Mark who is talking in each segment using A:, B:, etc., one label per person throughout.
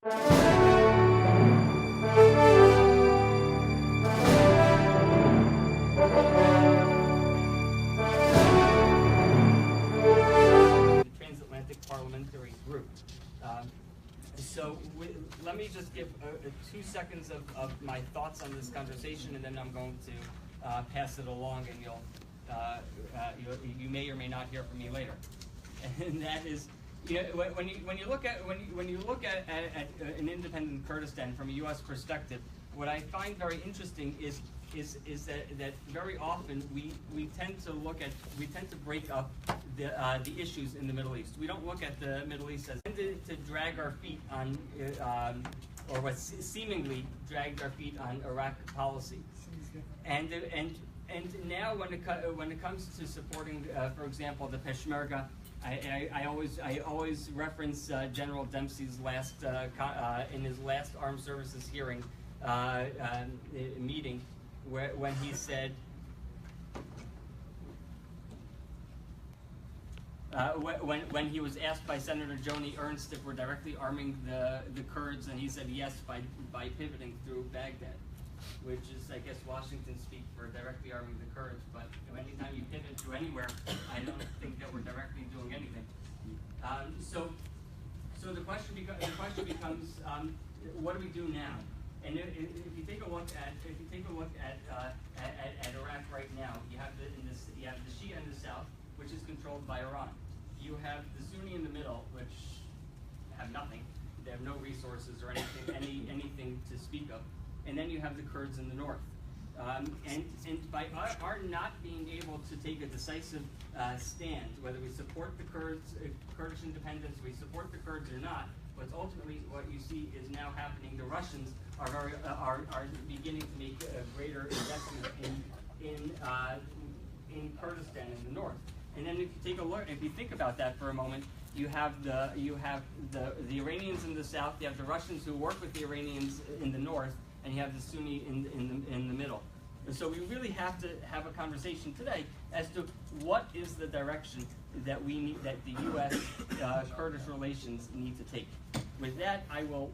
A: Transatlantic Parliamentary Group. Let me just give 2 seconds of my thoughts on this conversation, and then I'm going to pass it along, and you may or may not hear from me later. And that is, when you look at an independent Kurdistan from a U.S. perspective, what I find very interesting is that very often we tend to break up the issues in the Middle East. We don't look at the Middle East as to drag our feet on or what seemingly dragged our feet on Iraq policy. And now when it comes to supporting, for example, the Peshmerga, I always reference General Dempsey's in his last armed services hearing meeting, when he said, when he was asked by Senator Joni Ernst if we're directly arming the Kurds, and he said yes by pivoting through Baghdad, which is, I guess, Washington speak for directly arming the Kurds. But anytime you pivot to anywhere, I don't think that we're directly doing anything. So the question becomes, what do we do now? And if you take a look at Iraq right now, you have the Shia in the south, which is controlled by Iran. You have the Sunni in the middle, which have nothing. They have no resources or anything to speak of. And then you have the Kurds in the north. And by our not being able to take a decisive stand, whether we support the Kurdish independence, we support the Kurds or not, but ultimately what you see is now happening. The Russians are beginning to make a greater investment in Kurdistan in the north. And then if you take a look, if you think about that for a moment, you have the Iranians in the south, you have the Russians who work with the Iranians in the north, and you have the Sunni in the middle. And so we really have to have a conversation today as to what is the direction that we need, that the U.S. Kurdish relations need to take. With that, I will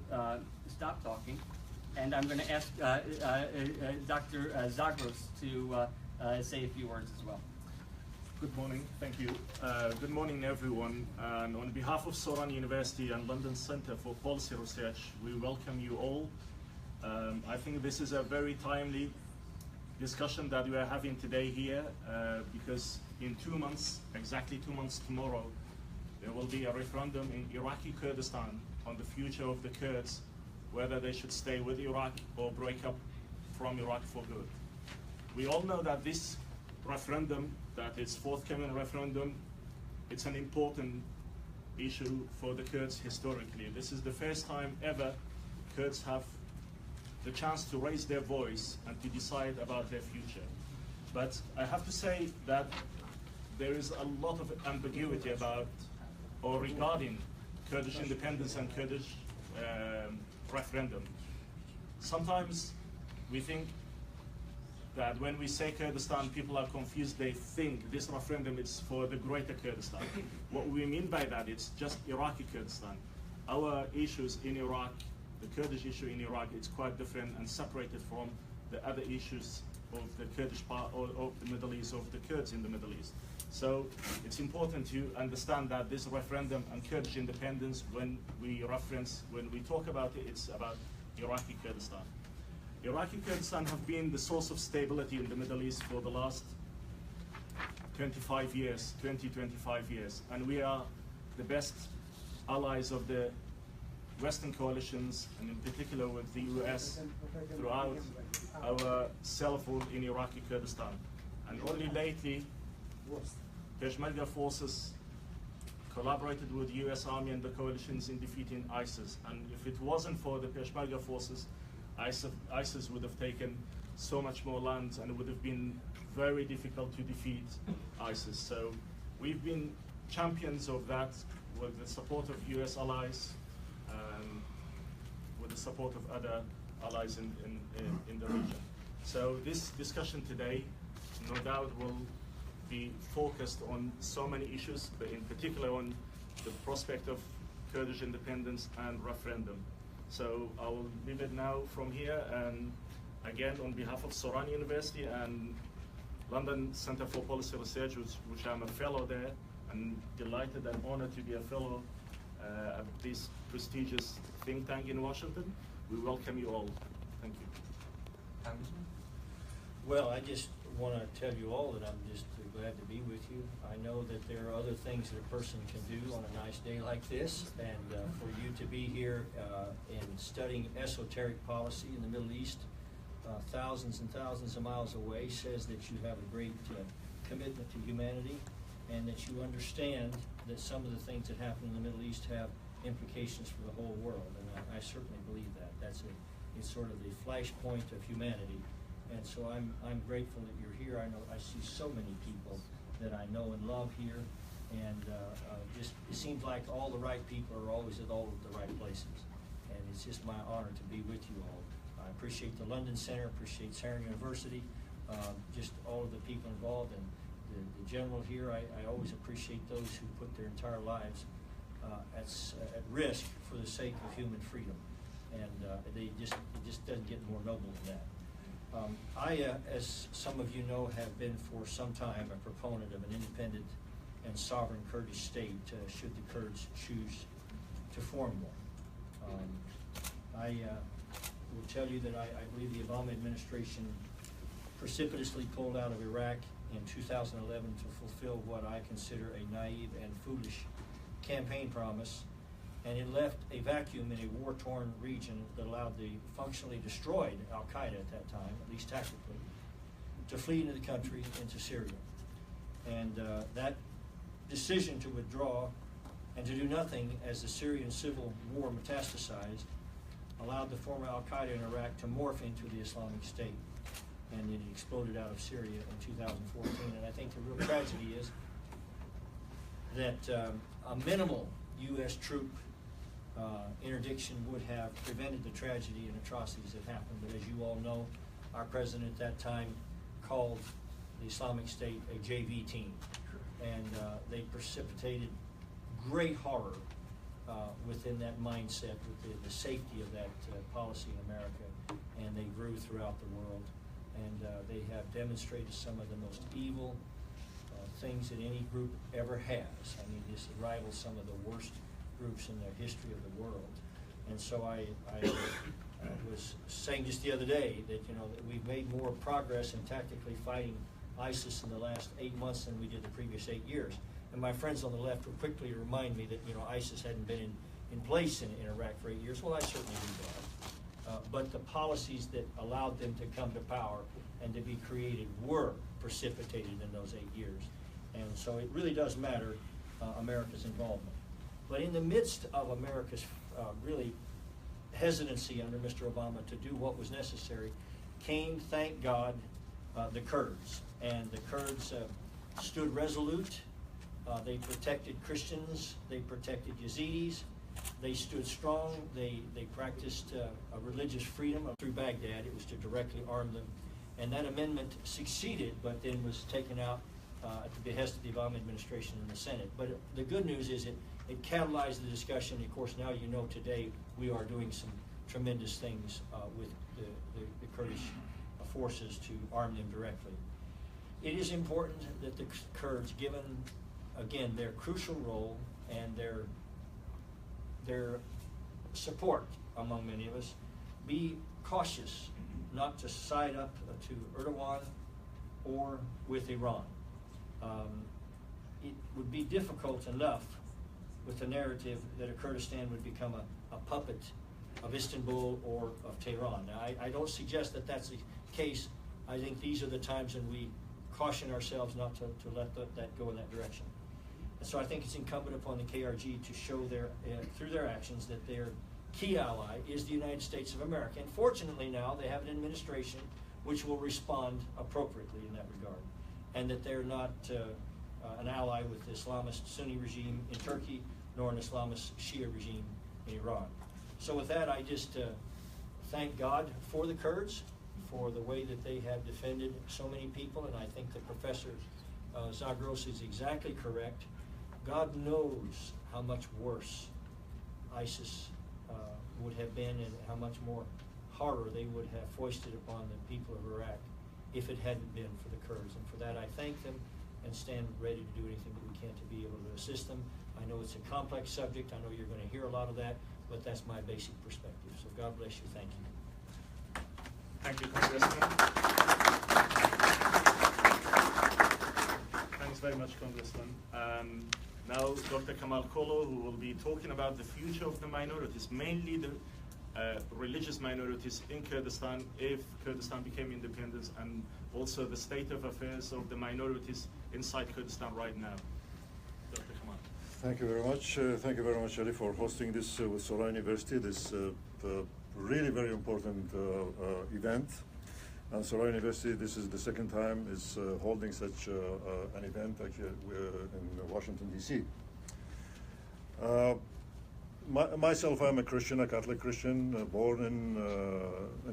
A: stop talking, and I'm going to ask Dr. Zagros to say a few words as well.
B: Good morning, thank you. Good morning, everyone. And on behalf of Soran University and London Center for Policy Research, we welcome you all. I think this is a very timely discussion that we are having today here, because in 2 months, exactly 2 months tomorrow, there will be a referendum in Iraqi Kurdistan on the future of the Kurds, whether they should stay with Iraq or break up from Iraq for good. We all know that this referendum, that is forthcoming referendum, it's an important issue for the Kurds historically. This is the first time ever Kurds have the chance to raise their voice and to decide about their future. But I have to say that there is a lot of ambiguity about or regarding Kurdish independence and Kurdish referendum. Sometimes we think that when we say Kurdistan, people are confused. They think this referendum is for the greater Kurdistan. What we mean by that, it's just Iraqi Kurdistan. Our issues in Iraq, the Kurdish issue in Iraq, it's quite different and separated from the other issues of the Kurdish part of the Middle East, of the Kurds in the Middle East. So it's important to understand that this referendum and Kurdish independence, when we talk about it, it's about Iraqi Kurdistan. Iraqi Kurdistan have been the source of stability in the Middle East for the last 25 years, and we are the best allies of the Western coalitions, and in particular with the US, throughout our self-rule in Iraqi Kurdistan. And only lately, Peshmerga forces collaborated with the US Army and the coalitions in defeating ISIS. And if it wasn't for the Peshmerga forces, ISIS would have taken so much more land, and it would have been very difficult to defeat ISIS. So we've been champions of that with the support of US allies, with the support of other allies in the region. So this discussion today, no doubt, will be focused on so many issues, but in particular on the prospect of Kurdish independence and referendum. So I'll leave it now from here, and again, on behalf of Soran University and London Center for Policy Research, which I'm a fellow there, and delighted and honored to be a fellow at this prestigious think tank in Washington. We welcome you all. Thank you.
C: Congressman?
D: Well, I just want to tell you all that I'm just glad to be with you. I know that there are other things that a person can do on a nice day like this, and for you to be here and studying esoteric policy in the Middle East, thousands and thousands of miles away, says that you have a great commitment to humanity, and that you understand that some of the things that happen in the Middle East have implications for the whole world, and I certainly believe that. It's sort of the flashpoint of humanity. And so I'm grateful that you're here. I know I see so many people that I know and love here, and just it seems like all the right people are always at all of the right places, and it's just my honor to be with you all. I appreciate the London Center, appreciate Soran University, just all of the people involved, and the general here. I always appreciate those who put their entire lives at risk for the sake of human freedom, and it just doesn't get more noble than that. I, as some of you know, have been for some time a proponent of an independent and sovereign Kurdish state should the Kurds choose to form one. I will tell you that I believe the Obama administration precipitously pulled out of Iraq in 2011 to fulfill what I consider a naive and foolish campaign promise, and it left a vacuum in a war-torn region that allowed the functionally destroyed al-Qaeda at that time, at least tactically, to flee into the country, into Syria. And that decision to withdraw and to do nothing as the Syrian civil war metastasized allowed the former al-Qaeda in Iraq to morph into the Islamic State. And it exploded out of Syria in 2014. And I think the real tragedy is that a minimal U.S. troop interdiction would have prevented the tragedy and atrocities that happened. But as you all know, our president at that time called the Islamic State a JV team. And they precipitated great horror within that mindset, with the safety of that policy in America. And they grew throughout the world. And they have demonstrated some of the most evil things that any group ever has. I mean, this rivals some of the worst groups in the history of the world. And so I was saying just the other day that, you know, that we've made more progress in tactically fighting ISIS in the last 8 months than we did the previous 8 years. And my friends on the left will quickly remind me that, you know, ISIS hadn't been in place in Iraq for 8 years. Well, I certainly do that. But the policies that allowed them to come to power and to be created were precipitated in those 8 years. And so it really does matter, America's involvement. But in the midst of America's really hesitancy under Mr. Obama to do what was necessary, came, thank God, the Kurds. And the Kurds stood resolute. They protected Christians. They protected Yazidis. They stood strong. They practiced a religious freedom through Baghdad. It was to directly arm them. And that amendment succeeded, but then was taken out at the behest of the Obama administration in the Senate. But the good news is it catalyzed the discussion. Of course, now you know today we are doing some tremendous things with the Kurdish forces to arm them directly. It is important that the Kurds, given, again, their crucial role and their support among many of us, be cautious not to side up to Erdogan or with Iran. It would be difficult enough with the narrative that a Kurdistan would become a puppet of Istanbul or of Tehran. Now, I don't suggest that that's the case. I think these are the times when we caution ourselves not to let that go in that direction. And so I think it's incumbent upon the KRG to show through their actions that their key ally is the United States of America. And fortunately now they have an administration which will respond appropriately in that regard, and that they're not an ally with the Islamist Sunni regime in Turkey, nor an Islamist Shia regime in Iran. So with that, I just thank God for the Kurds, for the way that they have defended so many people, and I think that Professor Zagros is exactly correct. God knows how much worse ISIS would have been and how much more horror they would have foisted upon the people of Iraq if it hadn't been for the Kurds. And for that I thank them and stand ready to do anything that we can to be able to assist them. I know it's a complex subject. I know you're going to hear a lot of that, but that's my basic perspective. So God bless you. Thank you.
B: Thank you, Congressman. Thanks very much, Congressman. Now, Dr. Kamal Kolo, who will be talking about the future of the minorities, mainly the religious minorities in Kurdistan, if Kurdistan became independent, and also the state of affairs of the minorities inside Kurdistan right now. Dr. Kamal.
C: Thank you very much. Thank you very much, Ali, for hosting this with Soran University, this really very important event. And Soran University, this is the second time is holding such an event actually in Washington, D.C. Myself, I'm a Christian, a Catholic Christian, born in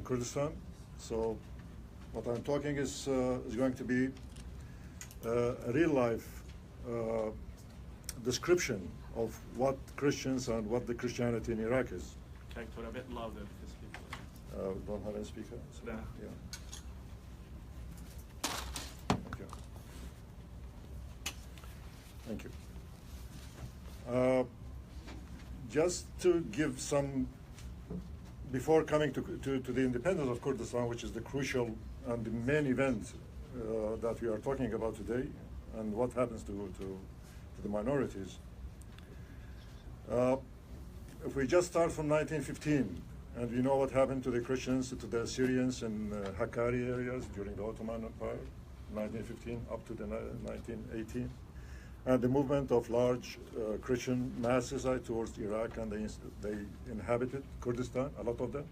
C: Kurdistan. So what I'm talking is going to be a real-life description of what Christians and what the Christianity in Iraq is.
B: Okay, talk a bit louder because people
C: Don't have any speaker? So,
B: No.
C: Yeah. Thank you. Just to give some, before coming to the independence of Kurdistan, which is the crucial and the main event that we are talking about today, and what happens to the minorities. If we just start from 1915, and we know what happened to the Christians, to the Syrians in Hakkari areas during the Ottoman Empire, 1915 up to the 1918. And the movement of large Christian masses towards Iraq, and they inhabited Kurdistan, a lot of them,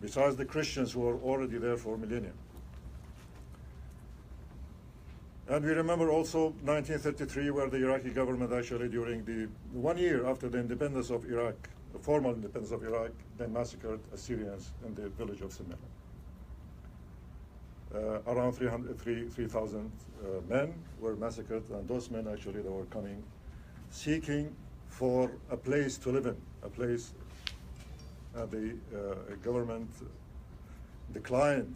C: besides the Christians who were already there for millennia. And we remember also 1933, where the Iraqi government actually, during the 1 year after the independence of Iraq, the formal independence of Iraq, they massacred Assyrians in the village of Simele. Around 3,000 men were massacred, and those men actually they were coming, seeking for a place to live in, a place the government declined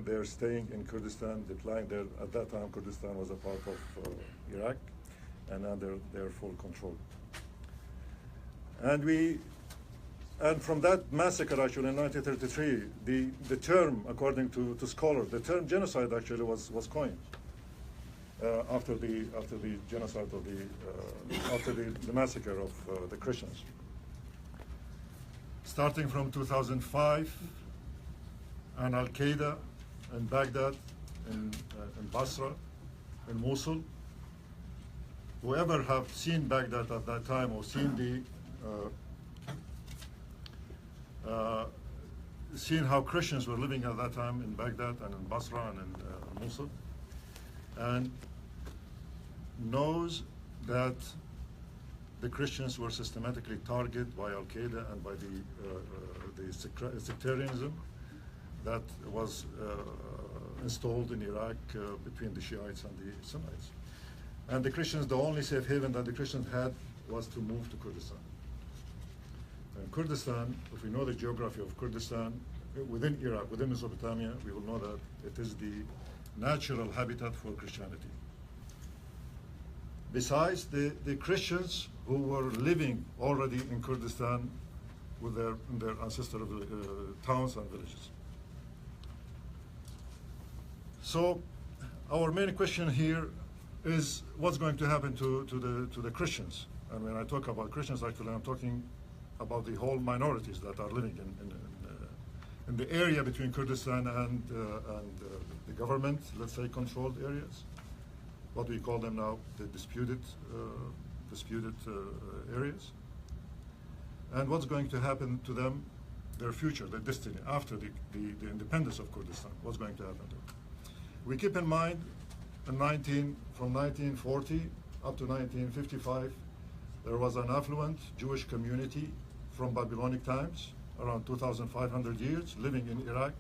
C: their staying in Kurdistan, declined their, at that time Kurdistan was a part of Iraq and under their full control. And from that massacre, actually, in 1933, the term, according to scholars, the term genocide actually was coined after the genocide of after the massacre of the Christians. Starting from 2005, and Al-Qaeda in Baghdad, in Basra, in Mosul. Whoever have seen Baghdad at that time or seen seen how Christians were living at that time in Baghdad and in Basra and in Mosul, and knows that the Christians were systematically targeted by Al-Qaeda and by the sectarianism that was installed in Iraq between the Shiites and the Sunnites. And the Christians, the only safe haven that the Christians had was to move to Kurdistan. And Kurdistan, if we know the geography of Kurdistan, within Iraq, within Mesopotamia, we will know that it is the natural habitat for Christianity. Besides, the Christians who were living already in Kurdistan with their ancestral towns and villages. So our main question here is what's going to happen to the Christians. And when I talk about Christians, actually I'm talking about the whole minorities that are living in the area between Kurdistan and the government, let's say, controlled areas. What we call them now the disputed areas. And what's going to happen to them, their future, their destiny after the independence of Kurdistan. What's going to happen to them? We keep in mind from 1940 up to 1955, there was an affluent Jewish community from Babylonic times, around 2,500 years, living in Iraq.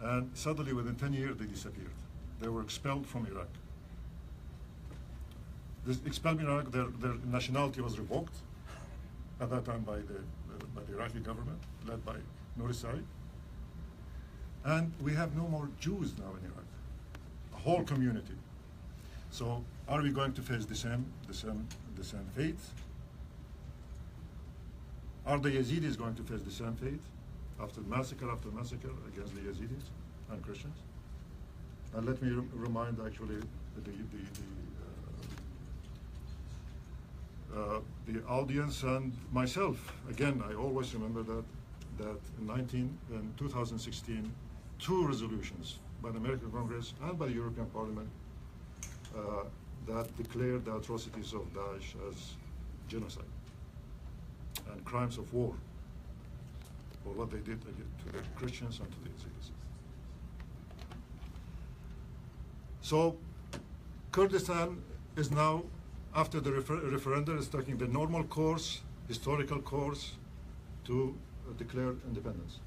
C: And suddenly, within 10 years, they disappeared. They were expelled from Iraq. This expelled in Iraq, their nationality was revoked at that time by by the Iraqi government, led by Nouri Said. And we have no more Jews now in Iraq, a whole community. So are we going to face the same fate? Are the Yazidis going to face the same fate after massacre against the Yazidis and Christians? And let me remind actually the audience and myself. Again, I always remember that in 2016, 2 resolutions by the American Congress and by the European Parliament that declared the atrocities of Daesh as genocide and crimes of war for what they did to the Christians and to the Yazidis. So Kurdistan is now, after the referendum, is taking the normal course, historical course, to declare independence.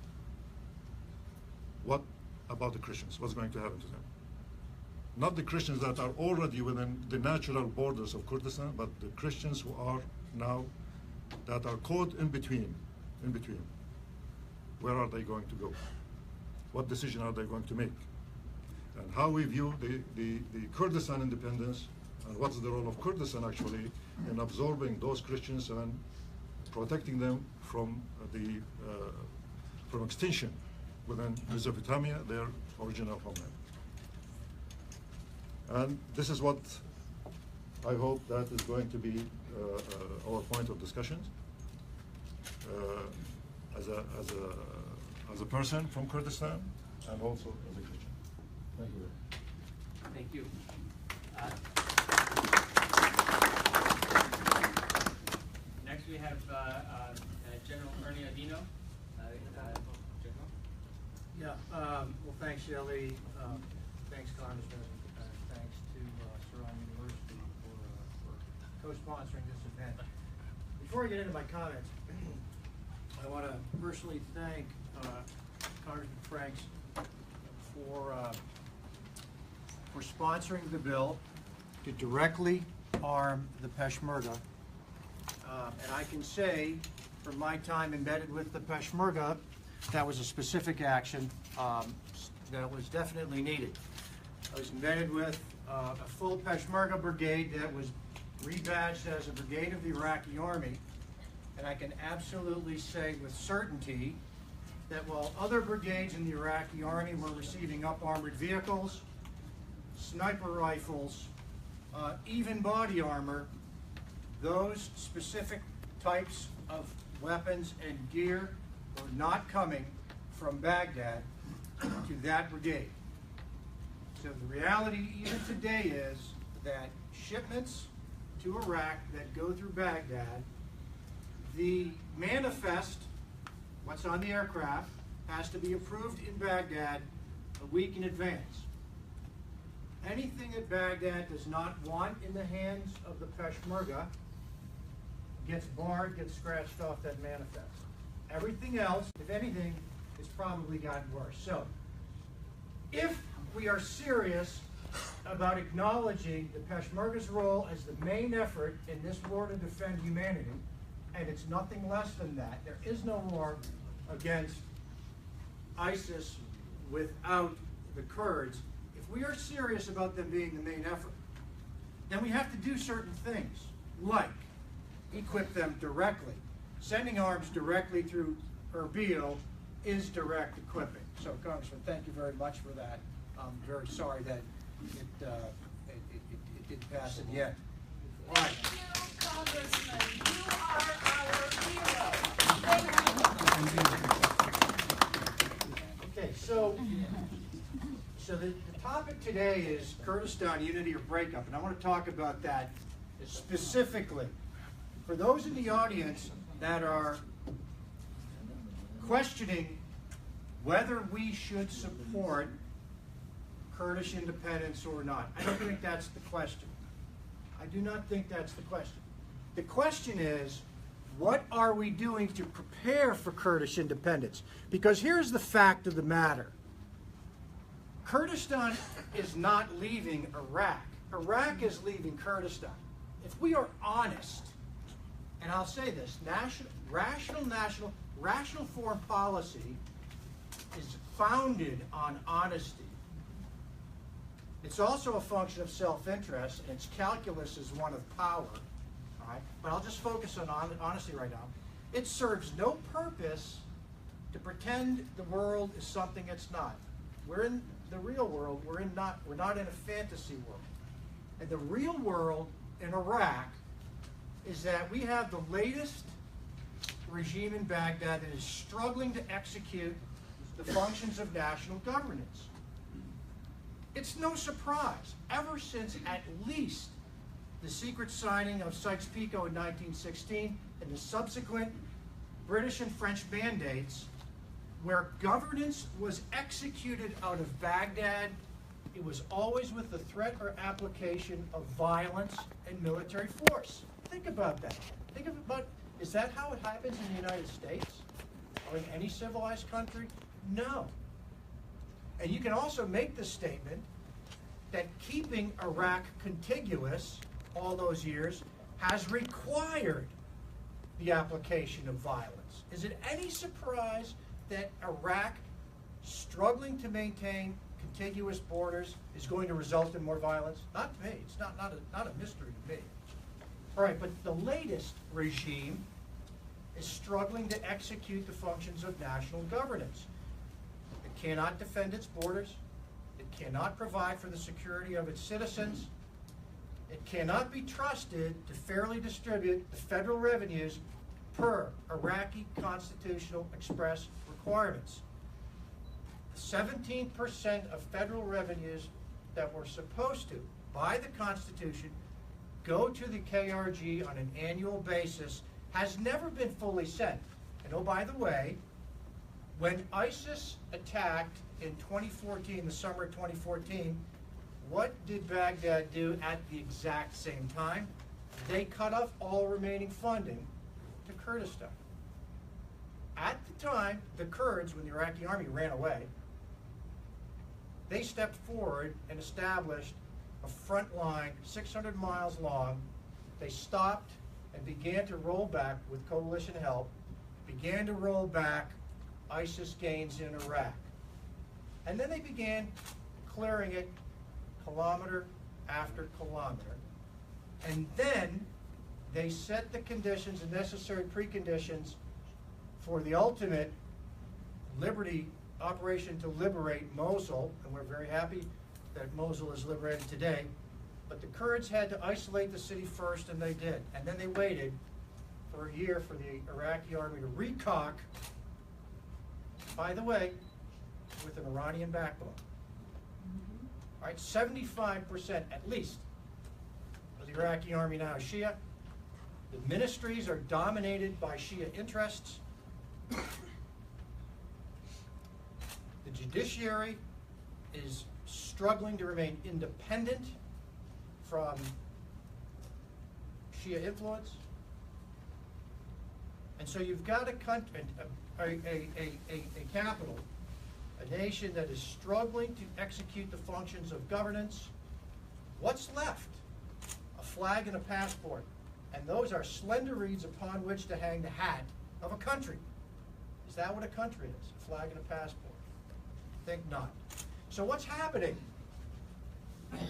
C: What about the Christians? What's going to happen to them? Not the Christians that are already within the natural borders of Kurdistan, but the Christians who are now, that are caught in between. Where are they going to go? What decision are they going to make? And how we view the Kurdistan independence, and what's the role of Kurdistan actually in absorbing those Christians and protecting them from from extinction within Mesopotamia, their original homeland. And this is what I hope that is going to be our point of discussion. As a person from Kurdistan and also as a Christian. Thank you.
A: Thank you. Next we have General Ernie Adino. General.
E: Yeah, well, thanks, Shelley. Thanks, Congressman. Thanks to Soran University for co-sponsoring this event. Before I get into my comments, I want to personally thank Congressman Franks for sponsoring the bill to directly arm the Peshmerga. And I can say, from my time embedded with the Peshmerga, that was a specific action that was definitely needed. I was embedded with a full Peshmerga brigade that was rebadged as a brigade of the Iraqi army, and I can absolutely say with certainty that while other brigades in the Iraqi army were receiving up-armored vehicles, sniper rifles, even body armor, those specific types of weapons and gear were not coming from Baghdad to that brigade. So the reality even today is that shipments to Iraq that go through Baghdad, the manifest, what's on the aircraft, has to be approved in Baghdad a week in advance. Anything that Baghdad does not want in the hands of the Peshmerga gets barred, gets scratched off that manifest. Everything else, if anything, has probably gotten worse. So, if we are serious about acknowledging the Peshmerga's role as the main effort in this war to defend humanity, and it's nothing less than that, there is no war against ISIS without the Kurds. If we are serious about them being the main effort, then we have to do certain things, like equip them directly. Sending arms directly through Erbil is direct equipping. So, Congressman, thank you very much for that. I'm very sorry that it didn't pass in the end. All right.
F: Thank you, Congressman. You are our hero.
E: Okay, so the topic today is Kurdistan unity or breakup, and I want to talk about that specifically. For those in the audience that are questioning whether we should support Kurdish independence or not, I don't think that's the question. I do not think that's the question. The question is, what are we doing to prepare for Kurdish independence? Because here's the fact of the matter. Kurdistan is not leaving Iraq. Iraq is leaving Kurdistan. If we are honest, and I'll say this, rational national rational foreign policy is founded on honesty. It's also a function of self-interest, and its calculus is one of power. All right? But I'll just focus on honesty right now. It serves no purpose to pretend the world is something it's not. We're in the real world. We're not in a fantasy world. And the real world in Iraq is that we have the latest regime in Baghdad that is struggling to execute the functions of national governance. It's no surprise, ever since at least the secret signing of Sykes-Picot in 1916 and the subsequent British and French mandates, where governance was executed out of Baghdad, it was always with the threat or application of violence and military force. Think about that. Think about, is that how it happens in the United States? Or in any civilized country? No. And you can also make the statement that keeping Iraq contiguous all those years has required the application of violence. Is it any surprise that Iraq, struggling to maintain contiguous borders, is going to result in more violence? Not to me. It's not a mystery to me. All right, but the latest regime is struggling to execute the functions of national governance. It cannot defend its borders. It cannot provide for the security of its citizens. It cannot be trusted to fairly distribute the federal revenues per Iraqi constitutional express requirements. 17% of federal revenues that were supposed to, by the Constitution, go to the KRG on an annual basis has never been fully sent. And oh, by the way, when ISIS attacked in 2014, the summer of 2014, what did Baghdad do at the exact same time? They cut off all remaining funding to Kurdistan. At the time, the Kurds, when the Iraqi army ran away, they stepped forward and established a front line 600 miles long. They stopped and began to roll back, with coalition help, began to roll back ISIS gains in Iraq. And then they began clearing it kilometer after kilometer. And then they set the conditions and necessary preconditions for the ultimate liberty operation to liberate Mosul, and we're very happy that Mosul is liberated today. But the Kurds had to isolate the city first, and they did. And then they waited for a year for the Iraqi army to recock, by the way, with an Iranian backbone. All right, 75% at least of the Iraqi army now is Shia. The ministries are dominated by Shia interests. The judiciary is struggling to remain independent from Shia influence. And so you've got a country, a capital, a nation that is struggling to execute the functions of governance. What's left? A flag and a passport. And those are slender reeds upon which to hang the hat of a country. Is that what a country is? A flag and a passport? Think not. So what's happening?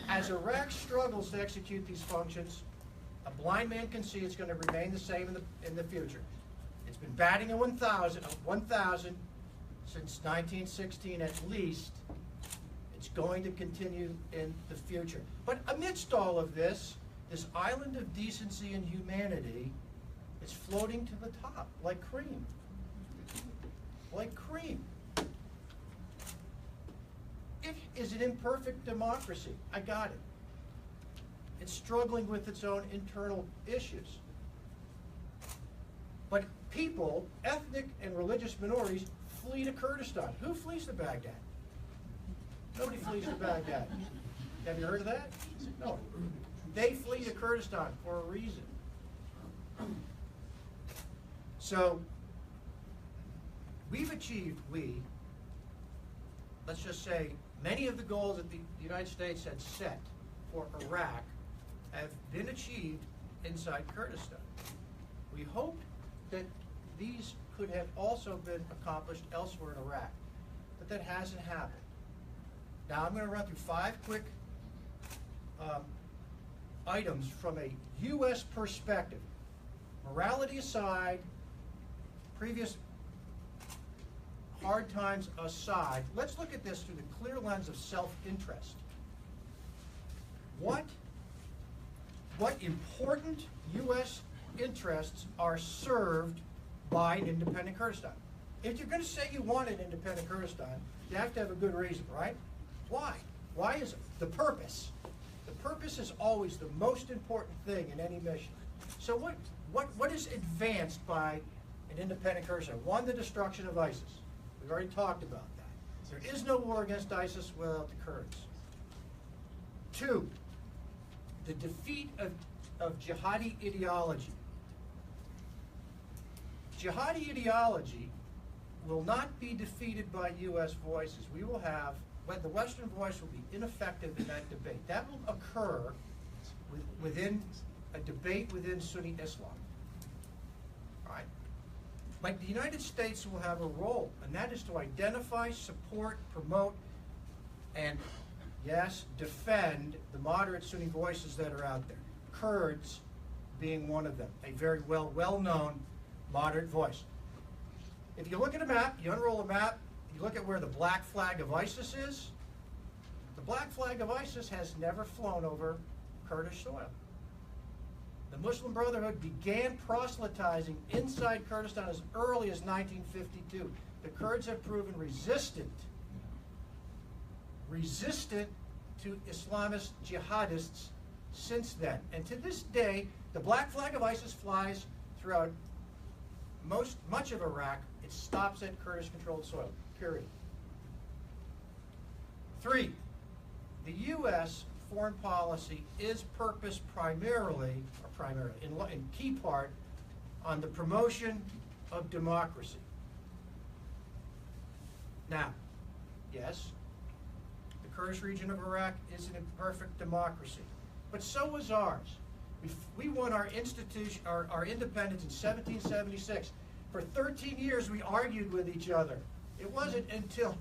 E: As Iraq struggles to execute these functions, a blind man can see it's going to remain the same in the future. It's been batting at 1,000 since 1916 at least. It's going to continue in the future. But amidst all of this, this island of decency and humanity is floating to the top like cream. Like cream. Is it imperfect democracy? I got it. It's struggling with its own internal issues. But people, ethnic and religious minorities, flee to Kurdistan. Who flees to Baghdad? Nobody flees to Baghdad. Have you heard of that? No. They flee to Kurdistan for a reason. So, we've achieved, let's just say, many of the goals that the United States had set for Iraq have been achieved inside Kurdistan. We hope that these could have also been accomplished elsewhere in Iraq, but that hasn't happened. Now I'm going to run through 5 quick items from a U.S. perspective. Morality aside, previous hard times aside, let's look at this through the clear lens of self-interest. What important U.S. interests are served by an independent Kurdistan? If you're going to say you want an independent Kurdistan, you have to have a good reason, right? Why? Why is it? The purpose. The purpose is always the most important thing in any mission. So what is advanced by an independent Kurdistan? 1, the destruction of ISIS. We've already talked about that. There is no war against ISIS without the Kurds. 2, the defeat of jihadi ideology. Jihadi ideology will not be defeated by U.S. voices. We will have, the Western voice will be ineffective in that debate. That will occur within a debate within Sunni Islam. All right? But the United States will have a role, and that is to identify, support, promote, and yes, defend the moderate Sunni voices that are out there. Kurds being one of them, a very well-known moderate voice. If you look at a map, you unroll a map, you look at where the black flag of ISIS is, the black flag of ISIS has never flown over Kurdish soil. The Muslim Brotherhood began proselytizing inside Kurdistan as early as 1952. The Kurds have proven resistant to Islamist jihadists since then. And to this day, the black flag of ISIS flies throughout much of Iraq. It stops at Kurdish-controlled soil, period. 3, the U.S. foreign policy is purposed primarily, in key part, on the promotion of democracy. Now, yes, the Kurdish region of Iraq is an imperfect democracy, but so is ours. We won our independence in 1776. For 13 years, we argued with each other. It wasn't until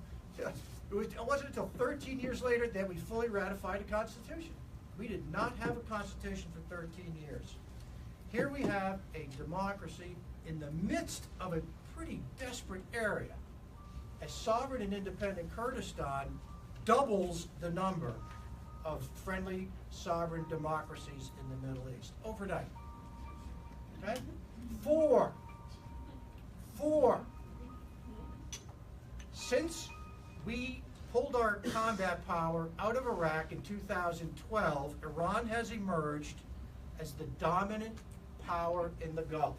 E: 13 years later that we fully ratified a constitution. We did not have a constitution for 13 years. Here we have a democracy in the midst of a pretty desperate area. A sovereign and independent Kurdistan doubles the number of friendly sovereign democracies in the Middle East overnight. Okay? 4. Since we pulled our combat power out of Iraq in 2012, Iran has emerged as the dominant power in the Gulf.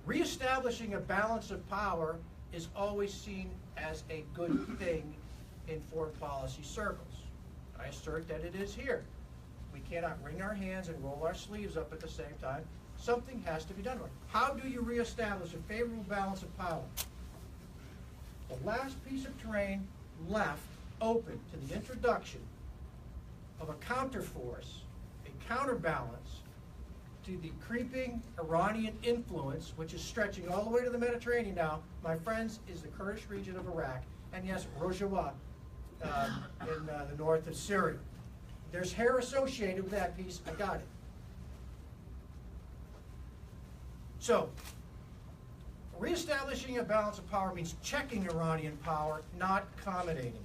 E: Reestablishing a balance of power is always seen as a good thing in foreign policy circles. I assert that it is here. We cannot wring our hands and roll our sleeves up at the same time. Something has to be done. How do you reestablish a favorable balance of power? The last piece of terrain left open to the introduction of a counterforce, a counterbalance to the creeping Iranian influence, which is stretching all the way to the Mediterranean now, my friends, is the Kurdish region of Iraq, and yes, Rojava in the north of Syria. There's hair associated with that piece. I got it. So, reestablishing a balance of power means checking Iranian power, not accommodating it.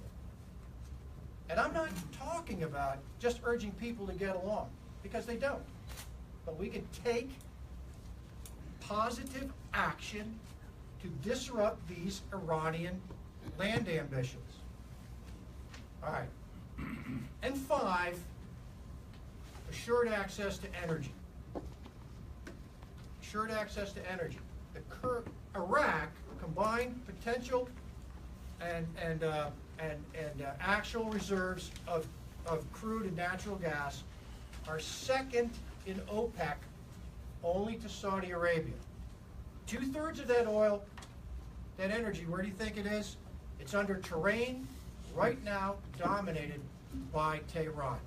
E: And I'm not talking about just urging people to get along, because they don't. But we can take positive action to disrupt these Iranian land ambitions. All right. And 5, assured access to energy. Assured access to energy. Iraq combined potential and actual reserves of crude and natural gas are second in OPEC only to Saudi Arabia. 2/3 of that oil, that energy, where do you think it is? It's under terrain right now dominated by Tehran.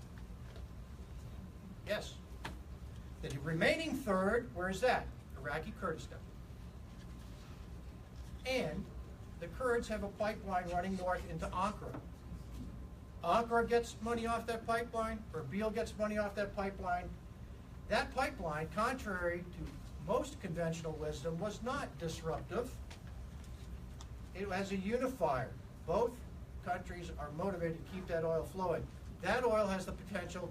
E: Yes. The remaining third, where is that? Iraqi Kurdistan. And the Kurds have a pipeline running north into Ankara. Ankara gets money off that pipeline, Erbil gets money off that pipeline. That pipeline, contrary to most conventional wisdom, was not disruptive. It was a unifier. Both countries are motivated to keep that oil flowing. That oil has the potential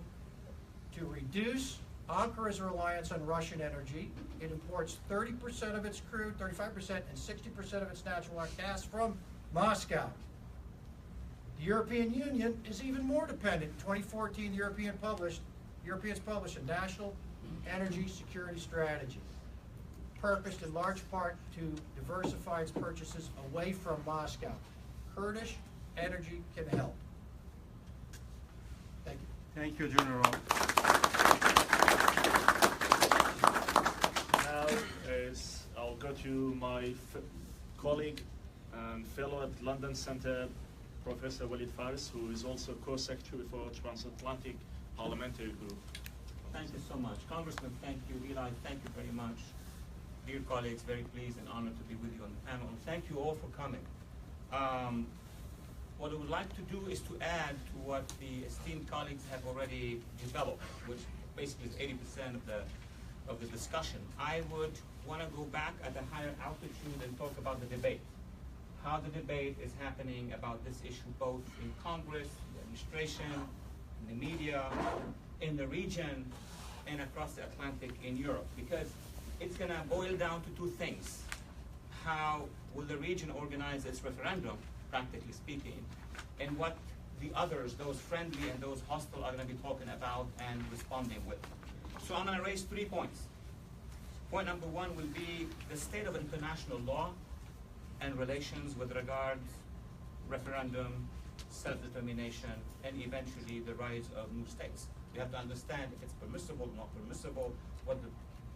E: to reduce Ankara's reliance on Russian energy. It imports 30% of its crude, 35%, and 60% of its natural gas from Moscow. The European Union is even more dependent. In 2014, Europeans published a national energy security strategy, purposed in large part to diversify its purchases away from Moscow. Kurdish energy can help. Thank you.
G: Thank you, General.
B: Now I'll go to my colleague and fellow at London Center, Professor Walid Faris, who is also co-secretary for Transatlantic Parliamentary Group.
H: Thank you so much. Congressman, thank you. Eli, thank you very much. Dear colleagues, very pleased and honored to be with you on the panel. And thank you all for coming. What I would like to do is to add to what the esteemed colleagues have already developed, which basically is 80% of the discussion. I would want to go back at a higher altitude and talk about the debate. How the debate is happening about this issue, both in Congress, the administration, in the media, in the region, and across the Atlantic in Europe. Because it's going to boil down to two things. How will the region organize its referendum, practically speaking, and what the others, those friendly and those hostile, are going to be talking about and responding with. So I'm going to raise 3 points. Point number one will be the state of international law and relations with regards referendum, self-determination, and eventually the rise of new states. We have to understand if it's permissible, not permissible, what the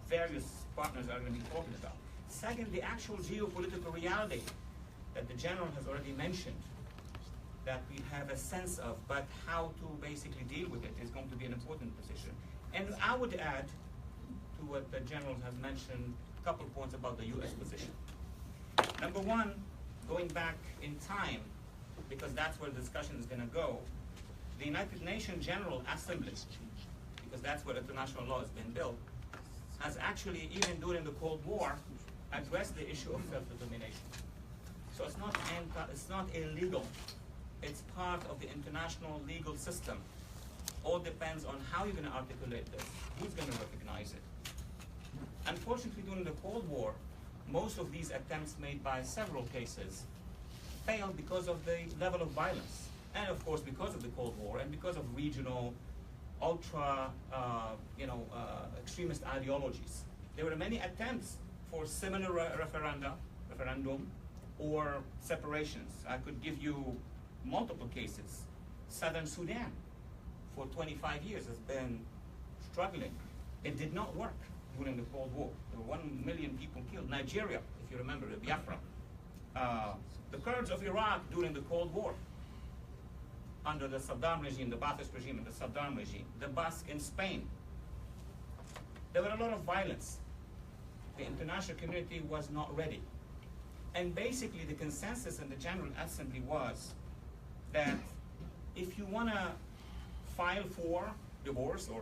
H: various partners are going to be talking about. Second, the actual geopolitical reality that the General has already mentioned, that we have a sense of, but how to basically deal with it is going to be an important position. And I would add to what the General has mentioned, a couple of points about the U.S. position. Number one, going back in time, because that's where the discussion is going to go, the United Nations General Assembly, because that's where international law has been built, has actually, even during the Cold War, addressed the issue of self-determination. So it's not illegal. It's part of the international legal system. All depends on how you're going to articulate this, who's going to recognize it. Unfortunately, during the Cold War, most of these attempts made by several cases failed because of the level of violence. And of course, because of the Cold War and because of regional, ultra, extremist ideologies. There were many attempts for similar referendum, or separations. I could give you multiple cases. Southern Sudan, for 25 years, has been struggling. It did not work during the Cold War. There were 1 million people killed. Nigeria, if you remember, Biafra. The Kurds of Iraq during the Cold War, under the Saddam regime, the Ba'athist regime and the Saddam regime. The Basque in Spain. There were a lot of violence. The international community was not ready. And basically the consensus in the General Assembly was that if you want to file for divorce or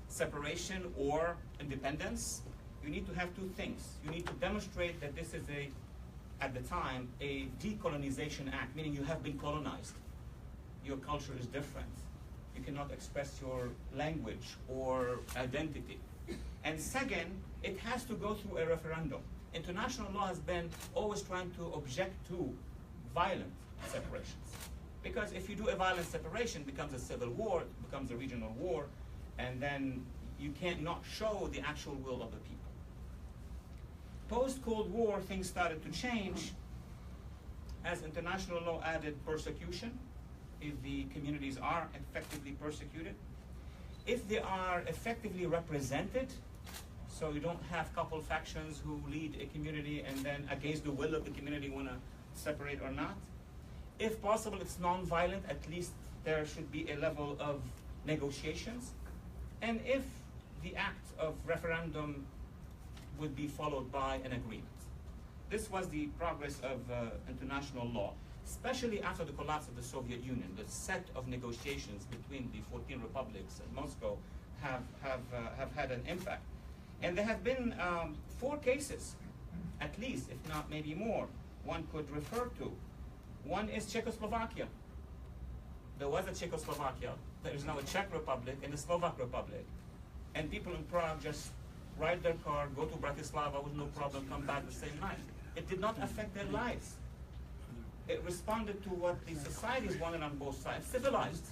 H: separation or independence, you need to have two things. You need to demonstrate that this is at the time, a decolonization act, meaning you have been colonized. Your culture is different. You cannot express your language or identity. And second, it has to go through a referendum. International law has been always trying to object to violent separations. Because if you do a violent separation, it becomes a civil war, it becomes a regional war, and then you can't not show the actual will of the people. Post-Cold War, things started to change as international law added persecution, if the communities are effectively persecuted, if they are effectively represented, so you don't have couple factions who lead a community and then against the will of the community want to separate or not. If possible, it's non-violent, at least there should be a level of negotiations. And if the act of referendum would be followed by an agreement. This was the progress of international law, especially after the collapse of the Soviet Union. The set of negotiations between the 14 republics and Moscow have had an impact. And there have been 4 cases, at least, if not maybe more, one could refer to. One is Czechoslovakia. There was a Czechoslovakia, there is now a Czech Republic and a Slovak Republic. And people in Prague just ride their car, go to Bratislava with no problem, come back the same night. It did not affect their lives. It responded to what the societies wanted on both sides, civilized.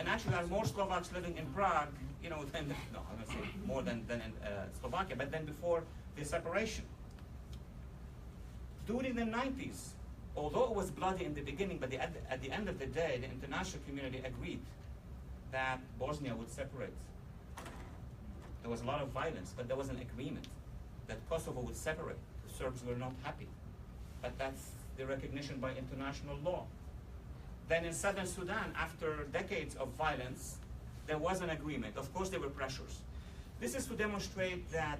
H: And actually, there are more Slovaks living in Prague, you know, than, no, I'm going to say more than in Slovakia, but then before the separation. During the 90s, although it was bloody in the beginning, but at the end of the day, the international community agreed that Bosnia would separate. There was a lot of violence, but there was an agreement that Kosovo would separate. The Serbs were not happy, but that's the recognition by international law. Then in southern Sudan, after decades of violence, there was an agreement. Of course, there were pressures. This is to demonstrate that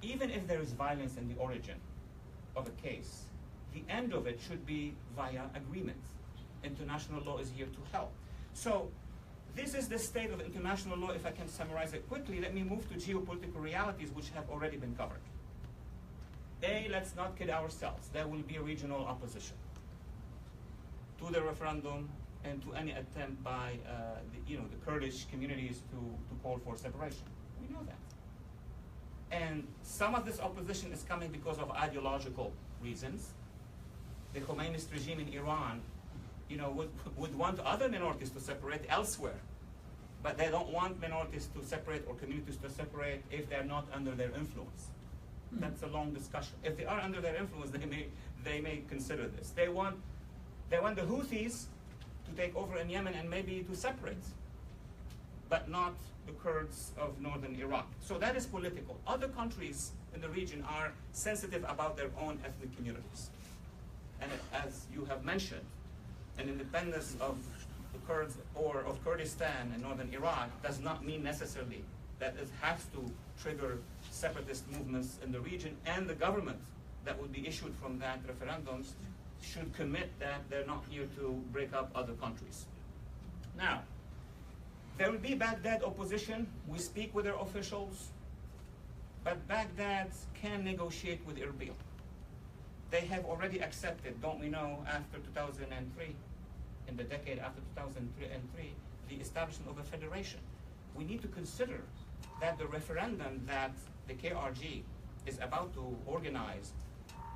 H: even if there is violence in the origin of a case, the end of it should be via agreement. International law is here to help. So this is the state of international law. If I can summarize it quickly, let me move to geopolitical realities which have already been covered. A, let's not kid ourselves. There will be a regional opposition to the referendum and to any attempt by the Kurdish communities to call for separation. We know that. And some of this opposition is coming because of ideological reasons. The Khomeini regime in Iran, would want other minorities to separate elsewhere, but they don't want minorities to separate or communities to separate if they're not under their influence. That's a long discussion. If they are under their influence, they may consider this. They want the Houthis to take over in Yemen and maybe to separate, but not the Kurds of northern Iraq. So that is political. Other countries in the region are sensitive about their own ethnic communities. And as you have mentioned, an independence of the Kurds or of Kurdistan in northern Iraq does not mean necessarily that it has to trigger separatist movements in the region, and the government that would be issued from that referendums should commit that they're not here to break up other countries. Now, there will be Baghdad opposition. We speak with their officials, but Baghdad can negotiate with Erbil. They have already accepted, don't we know, after 2003, in the decade after 2003, the establishment of a federation. We need to consider that the referendum that the KRG is about to organize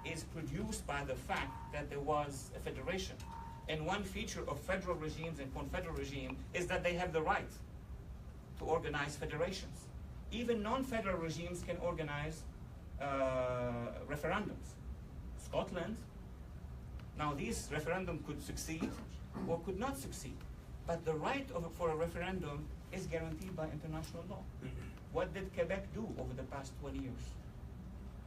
H: is produced by the fact that there was a federation. And one feature of federal regimes and confederal regime is that they have the right to organize federations. Even non-federal regimes can organize referendums. Scotland, now these referendum could succeed or could not succeed, but the right for a referendum is guaranteed by international law. What did Quebec do over the past 20 years?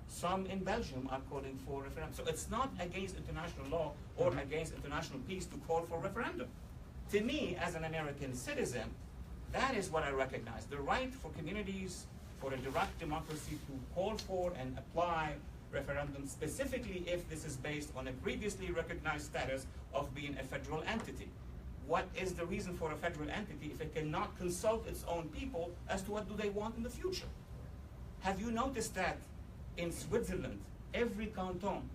H: Some in Belgium are calling for referendum. So it's not against international law or against international peace to call for referendum. To me, as an American citizen, that is what I recognize. The right for communities, for a direct democracy to call for and apply referendum, specifically if this is based on a previously recognized status of being a federal entity. What is the reason for a federal entity if it cannot consult its own people as to what do they want in the future? Have you noticed that in Switzerland, every canton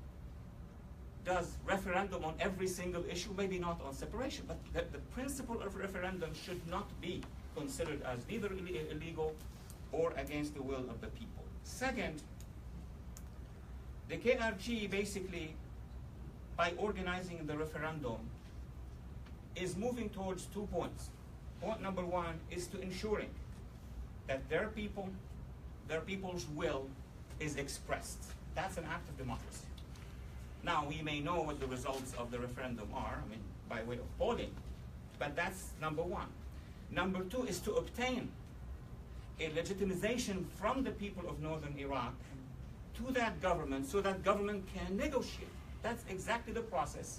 H: does referendum on every single issue, maybe not on separation, but the principle of referendum should not be considered as neither illegal or against the will of the people. Second, the KRG basically, by organizing the referendum, is moving towards 2 points. Point number one is to ensuring that their people's will is expressed. That's an act of democracy. Now, we may know what the results of the referendum are, by way of polling, but that's number one. Number two is to obtain a legitimization from the people of northern Iraq to that government so that government can negotiate. That's exactly the process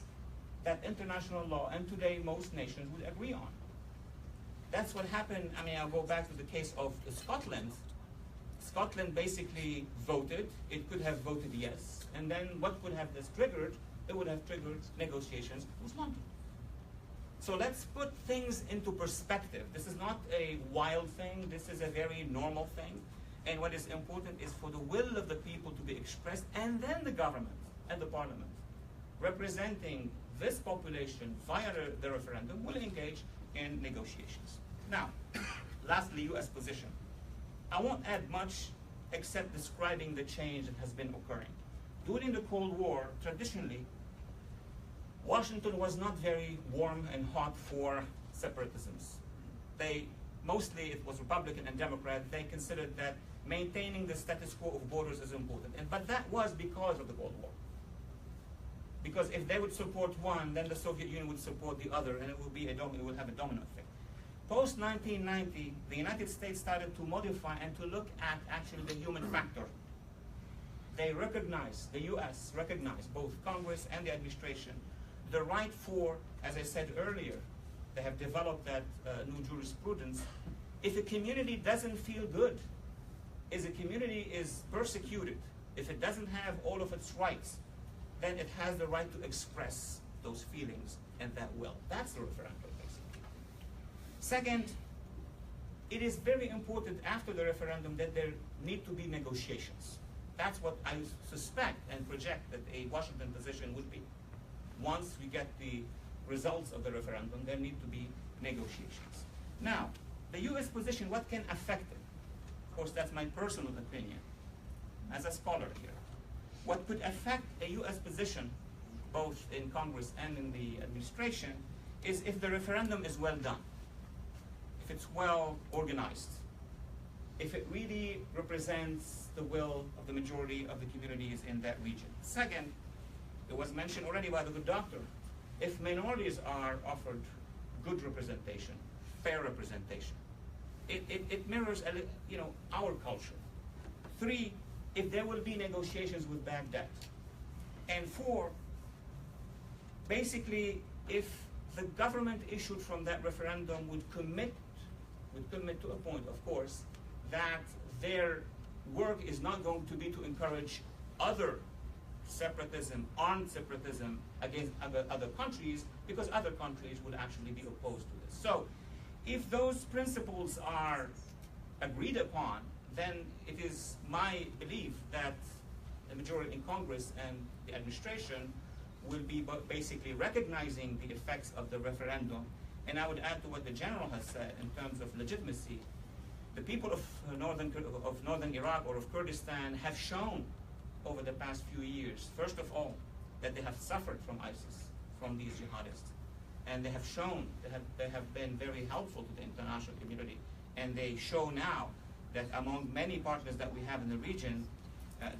H: that international law and today most nations would agree on. That's what happened. I'll go back to the case of Scotland. Scotland basically voted. It could have voted yes. And then what would have this triggered? It would have triggered negotiations with London. So let's put things into perspective. This is not a wild thing. This is a very normal thing. And what is important is for the will of the people to be expressed, and then the government and the parliament, representing this population via the referendum, will engage in negotiations. Now, lastly, U.S. position. I won't add much except describing the change that has been occurring. During the Cold War, traditionally, Washington was not very warm and hot for separatisms. Mostly it was Republican and Democrat. They considered that maintaining the status quo of borders is important. But that was because of the Cold War. Because if they would support one, then the Soviet Union would support the other, and it would have a domino effect. Post-1990, the United States started to modify and to look at actually the human factor. They recognized, the US recognized, both Congress and the administration, the right for, as I said earlier, they have developed that new jurisprudence. If a community doesn't feel good, if a community is persecuted, if it doesn't have all of its rights, then it has the right to express those feelings and that will. That's the referendum, basically. Second, it is very important after the referendum that there need to be negotiations. That's what I suspect and project that a Washington position would be. Once we get the results of the referendum, there need to be negotiations. Now, the U.S. position, what can affect it? Of course, that's my personal opinion as a scholar here. What could affect a U.S. position, both in Congress and in the administration, is if the referendum is well done, if it's well organized, if it really represents the will of the majority of the communities in that region. Second, it was mentioned already by the good doctor, if minorities are offered good representation, fair representation, it mirrors our culture. Three, if there will be negotiations with Baghdad. And four, basically, if the government issued from that referendum would commit to a point, of course, that their work is not going to be to encourage other separatism, armed separatism against other countries, because other countries would actually be opposed to this. So, if those principles are agreed upon, then it is my belief that the majority in Congress and the administration will be basically recognizing the effects of the referendum. And I would add to what the general has said in terms of legitimacy. The people of northern Iraq or of Kurdistan have shown over the past few years, first of all, that they have suffered from ISIS, from these jihadists. And they have shown, they have been very helpful to the international community. And they show now that among many partners that we have in the region,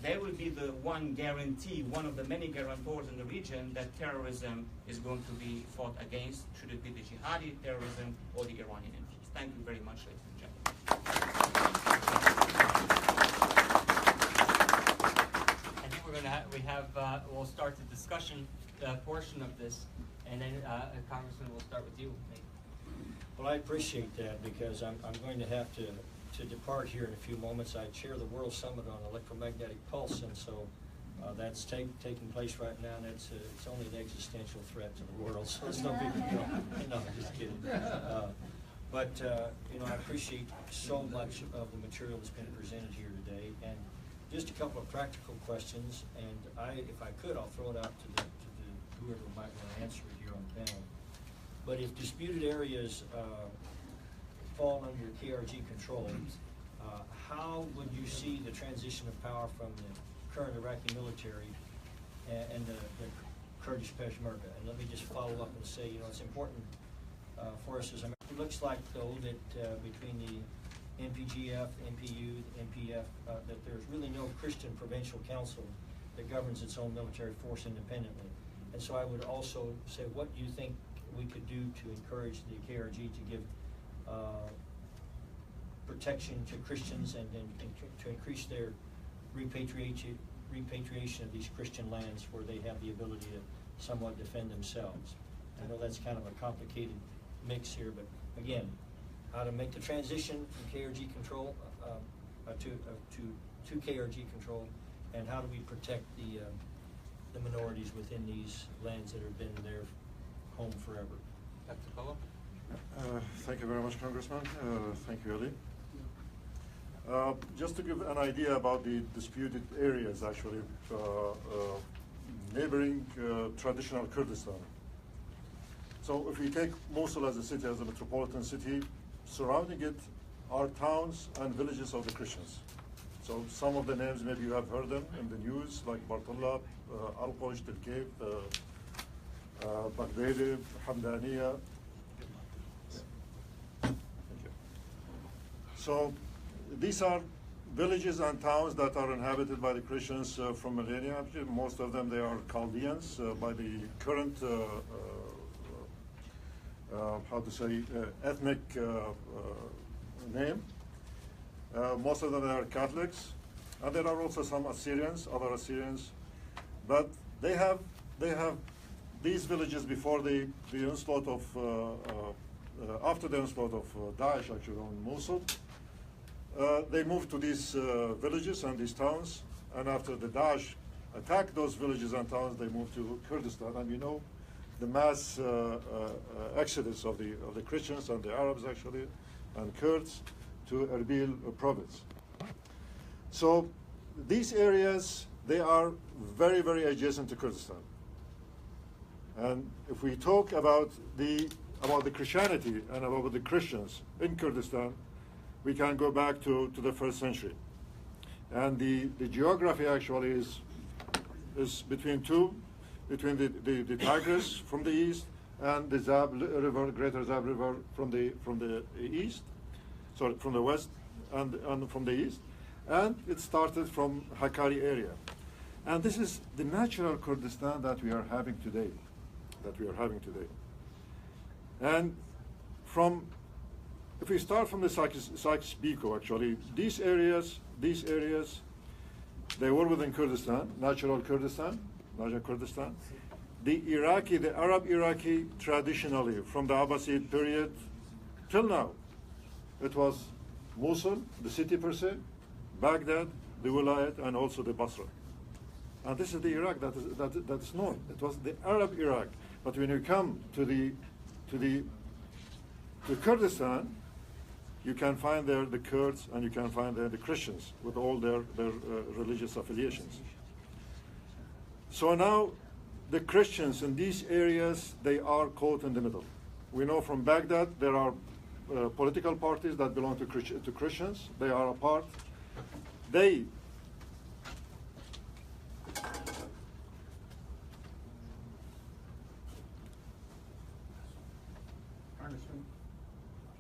H: they will be the one of the many guarantors in the region that terrorism is going to be fought against, should it be the jihadi terrorism or the Iranian influence. Thank you very much, ladies and gentlemen.
A: I think we'll start the discussion portion of this, and then Congressman, we'll start with you.
D: Well, I appreciate that, because I'm going to have to depart here in a few moments. I chair the World Summit on Electromagnetic Pulse, and so that's taking place right now, and it's only an existential threat to the world, so it's no big deal. No, I'm just kidding. But I appreciate so much of the material that's been presented here today, and just a couple of practical questions, and if I could, I'll throw it out to whoever might want to answer it here on the panel. But if disputed areas fall under KRG control, how would you see the transition of power from the current Iraqi military and the Kurdish Peshmerga? And let me just follow up and say, it's important for us as Americans. It looks like, though, that between the NPGF, NPU, NPF, that there's really no Christian Provincial Council that governs its own military force independently. And so I would also say, what do you think we could do to encourage the KRG to give protection to Christians and to increase their repatriation of these Christian lands where they have the ability to somewhat defend themselves? I know that's kind of a complicated mix here, but again, how to make the transition from KRG control to KRG control, and how do we protect the minorities within these lands that have been their home forever?
H: Dr. Polo?
C: Thank you very much, Congressman. Thank you, Ali. Just to give an idea about the disputed areas, actually, neighboring traditional Kurdistan. So if we take Mosul as a city, as a metropolitan city, surrounding it are towns and villages of the Christians. So some of the names, maybe you have heard them in the news, like Bartullah, Al-Qosh, Tilkef, Baghdadi, Hamdaniya. Thank you. So these are villages and towns that are inhabited by the Christians from millennia. Most of them, they are Chaldeans by the current, ethnic name. Most of them are Catholics, and there are also some Assyrians, other Assyrians, but they have these villages before the onslaught of after the onslaught of Daesh actually on Mosul. They moved to these villages and these towns, and after the Daesh attacked those villages and towns, they moved to Kurdistan. And you know, the mass exodus of the Christians and the Arabs actually, and Kurds to Erbil province. So these areas, they are very, very adjacent to Kurdistan. And if we talk about the Christianity and about the Christians in Kurdistan, we can go back to the 1st century. And the geography actually is between the Tigris from the east and the Zab River, Greater Zab River from the east, sorry, from the west and from the east. And it started from Hakkari area. And this is the natural Kurdistan that we are having today. And if we start from the Sykes-Picot, actually, these areas, they were within Kurdistan, natural Kurdistan. The Arab Iraqi, traditionally, from the Abbasid period till now, it was Mosul, the city per se, Baghdad, the Wilayat, and also the Basra. And this is the Iraq that is known. It was the Arab Iraq. But when you come to Kurdistan, you can find there the Kurds and you can find there the Christians with all their religious affiliations. So now the Christians in these areas, they are caught in the middle. We know from Baghdad there are political parties that belong to Christians. They are apart.
G: Congressman,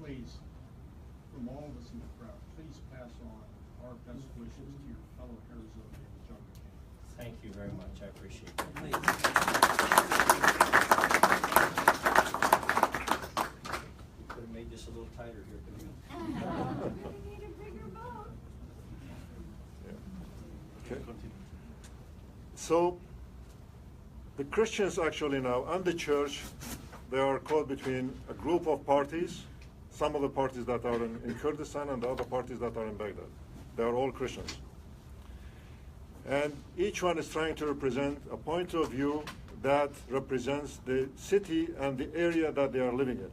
G: please, from all of us in the crowd, please pass on our best wishes to your fellow Arizona and Jungle King.
D: Thank you very much. I appreciate that. You could have made this a little tighter here, couldn't you?
F: We need a bigger boat.
C: Okay. So the Christians actually now and the church, they are caught between a group of parties, some of the parties that are in Kurdistan and the other parties that are in Baghdad. They are all Christians. And each one is trying to represent a point of view that represents the city and the area that they are living in.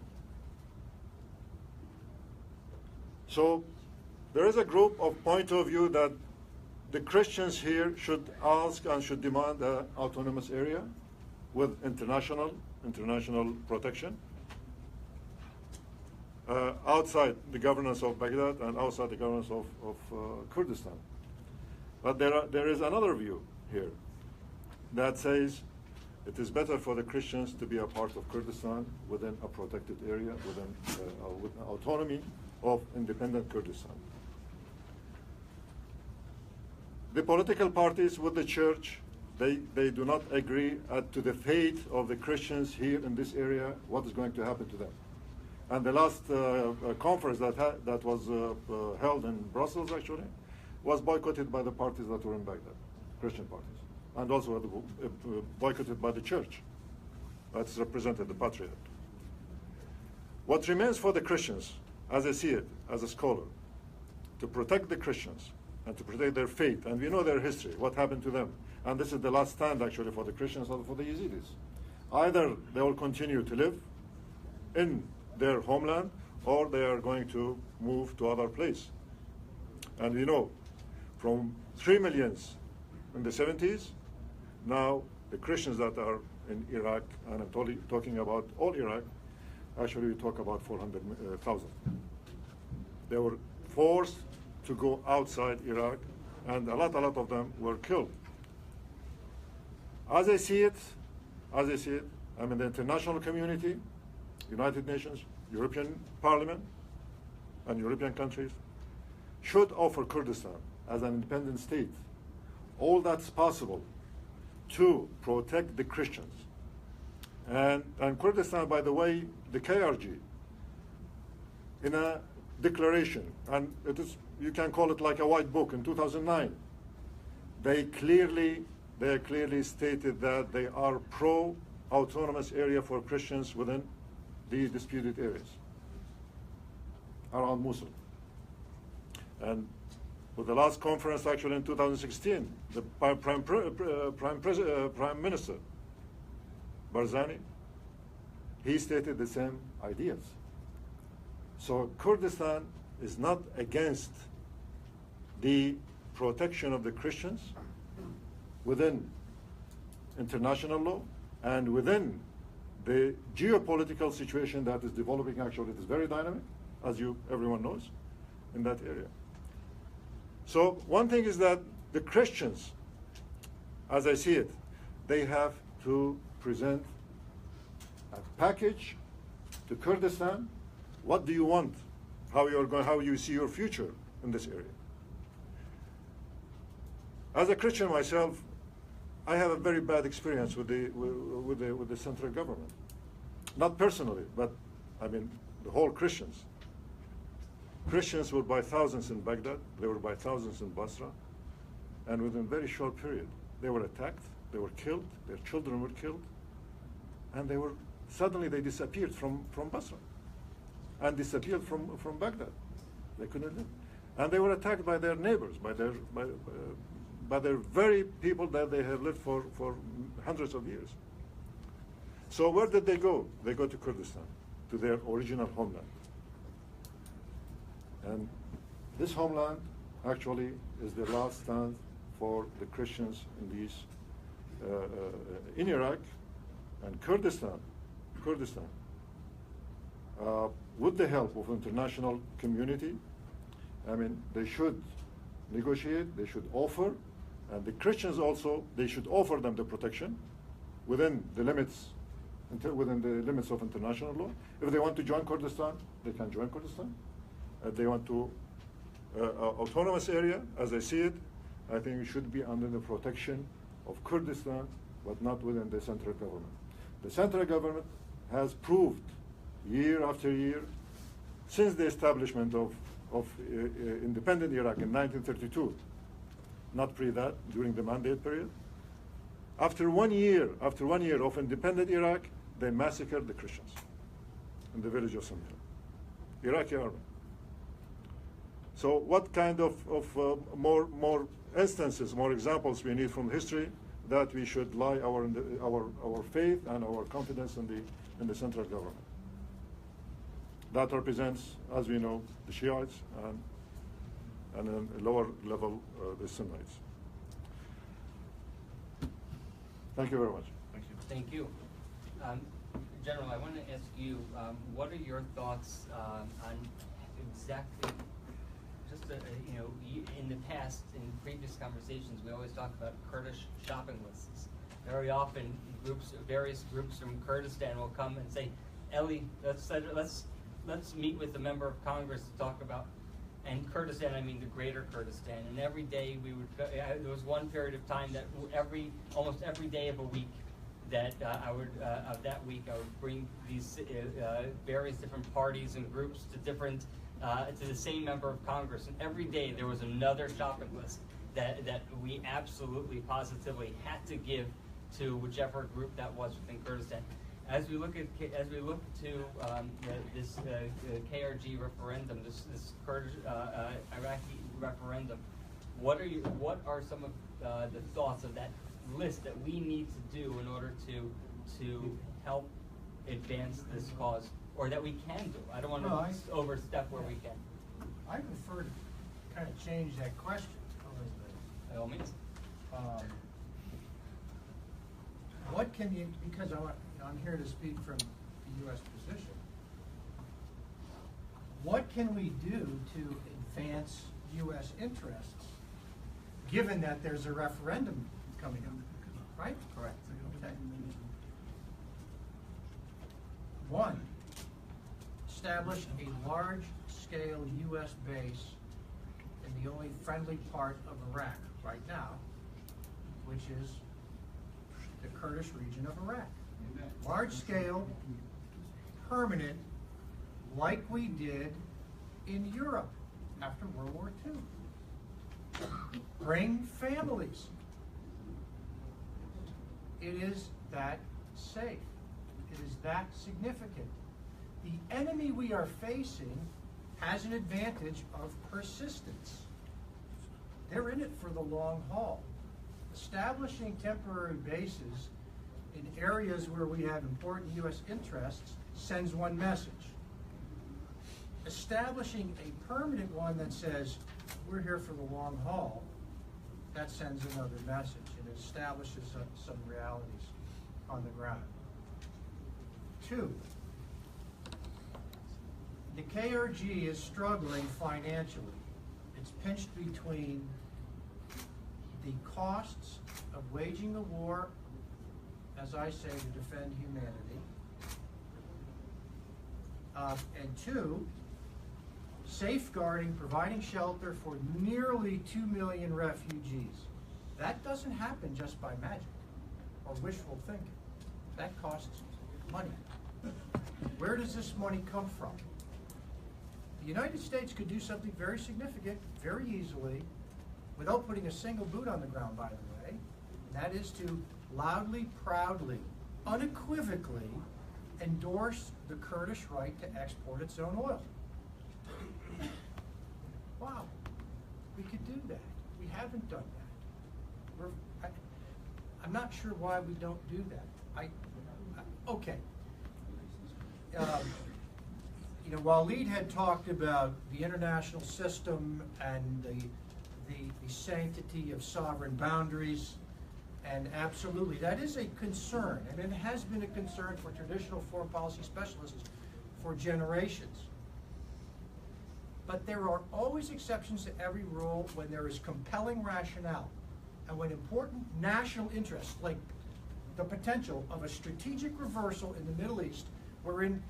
C: So there is a group of point of view that the Christians here should ask and should demand an autonomous area with international protection outside the governance of Baghdad and outside the governance of Kurdistan. But there is another view here that says it is better for the Christians to be a part of Kurdistan within a protected area, with autonomy of independent Kurdistan. The political parties with the church, they do not agree to the fate of the Christians here in this area, what is going to happen to them. And the last conference that was held in Brussels actually was boycotted by the parties that were in Baghdad, Christian parties, and also boycotted by the church that's represented, the Patriarch. What remains for the Christians, as I see it, as a scholar, to protect the Christians and to protect their faith, and we know their history, what happened to them. And this is the last stand actually for the Christians or for the Yazidis. Either they will continue to live in their homeland or they are going to move to other place. And we know from 3 million in the 70s, now the Christians that are in Iraq, and I'm talking about all Iraq, actually we talk about 400,000. They were forced to go outside Iraq, and a lot of them were killed. As I see it, I mean the international community, United Nations, European Parliament, and European countries should offer Kurdistan as an independent state all that's possible to protect the Christians. And Kurdistan, by the way, the KRG, in a declaration, and it is, you can call it like a white book, in 2009, they clearly stated that they are pro-autonomous area for Christians within the disputed areas around Mosul. And with the last conference, actually in 2016, the Prime Minister Barzani, he stated the same ideas. So Kurdistan is not against the protection of the Christians within international law and within the geopolitical situation that is developing. Actually, it is very dynamic, as everyone knows, in that area. So one thing is that the Christians, as I see it, they have to present a package to Kurdistan. What do you want? How you see your future in this area? As a Christian myself, I have a very bad experience with the central government. Not personally, but I mean the whole Christians. Christians were by thousands in Baghdad, they were by thousands in Basra, and within a very short period, they were attacked, they were killed, their children were killed, and suddenly they disappeared from Basra, and disappeared from Baghdad. They couldn't live. And they were attacked by their neighbors, by their very people that they have lived for hundreds of years. So where did they go? They go to Kurdistan, to their original homeland. And this homeland actually is the last stand for the Christians in Iraq and Kurdistan, with the help of international community. I mean, they should negotiate, they should offer, and the Christians also, they should offer them the protection within the limits of international law. If they want to join Kurdistan, they can join Kurdistan. If they want to autonomous area, as I see it, I think it should be under the protection of Kurdistan, but not within the central government. The central government has proved year after year, since the establishment of independent Iraq in 1932, not pre that, during the mandate period. After one year of independent Iraq, they massacred the Christians in the village of Samir, Iraqi army. So what kind of more instances, more examples we need from history that we should lie our faith and our confidence in the central government? That represents, as we know, the Shiites and a lower level, the Sunnites. Thank you very much.
B: Thank you.
A: Thank you. General, I want to ask you, what are your thoughts on exactly, just in the past, in previous conversations, we always talk about Kurdish shopping lists. Very often, various groups from Kurdistan will come and say, Ellie, let's meet with a member of Congress to talk about, and Kurdistan, I mean the greater Kurdistan, and every day there was one period of time that almost every day of a week that I would bring these various different parties and groups to the same member of Congress, and every day there was another shopping list that we absolutely, positively had to give to whichever group that was within Kurdistan. As we look to this KRG referendum, this Kurdish Iraqi referendum, what are some of the thoughts of that list that we need to do in order to help advance this cause, or that we can do? I don't want
E: Well,
A: to overstep where we can.
E: I prefer to kind of change that question, Elizabeth.
A: By all means.
E: What can you, because I'm here to speak from the U.S. position, what can we do to advance U.S. interests, given that there's a referendum coming up, right?
A: Correct.
E: Okay. One, establish a large-scale U.S. base in the only friendly part of Iraq right now, which is the Kurdish region of Iraq. Large-scale, permanent, like we did in Europe after World War II. Bring families. It is that safe. It is that significant. The enemy we are facing has an advantage of persistence. They're in it for the long haul. Establishing temporary bases in areas where we have important U.S. interests sends one message. Establishing a permanent one that says, we're here for the long haul, that sends another message, and it establishes some realities on the ground. Two, the KRG is struggling financially. It's pinched between the costs of waging the war, as I say, to defend humanity, and two, safeguarding, providing shelter for nearly 2 million refugees. That doesn't happen just by magic or wishful thinking. That costs money. Where does this money come from? The United States could do something very significant, very easily, without putting a single boot on the ground, by the way, and that is to loudly, proudly, unequivocally endorse the Kurdish right to export its own oil. Wow, we could do that. We haven't done that. I'm not sure why we don't do that. Okay. You know, Waleed had talked about the international system and the sanctity of sovereign boundaries, and absolutely, that is a concern, and it has been a concern for traditional foreign policy specialists for generations. But there are always exceptions to every rule when there is compelling rationale, and when important national interests, like the potential of a strategic reversal in the Middle East, we're in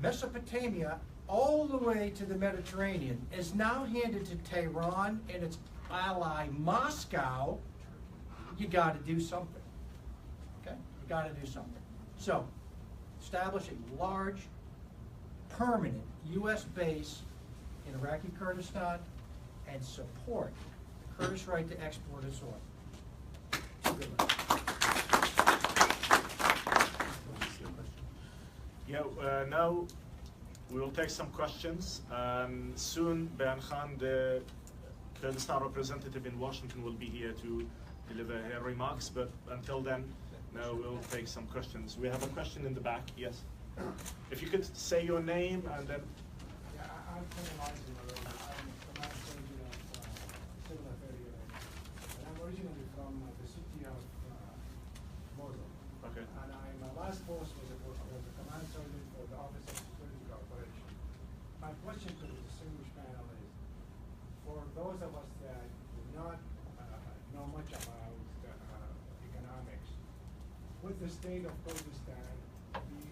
E: Mesopotamia all the way to the Mediterranean, is now handed to Tehran and its ally Moscow, you got to do something. Okay? You got to do something. So, establish a large, permanent U.S. base in Iraqi Kurdistan and support the Kurdish right to export its oil. Good luck.
B: Yeah, now we will take some questions. Soon, Bayan Khan, the Kurdistan representative in Washington, will be here to deliver her remarks, but until then, now we'll take some questions. We have a question in the back, yes. If you could say your name and then...
I: Yeah, I'm I'm I'm originally from the city of Mosul.
B: Okay.
I: And my last post was a command sergeant for the Office of Security Corporation. My question to the distinguished panel is, for those of us that do not know much about economics, would the state of Kurdistan be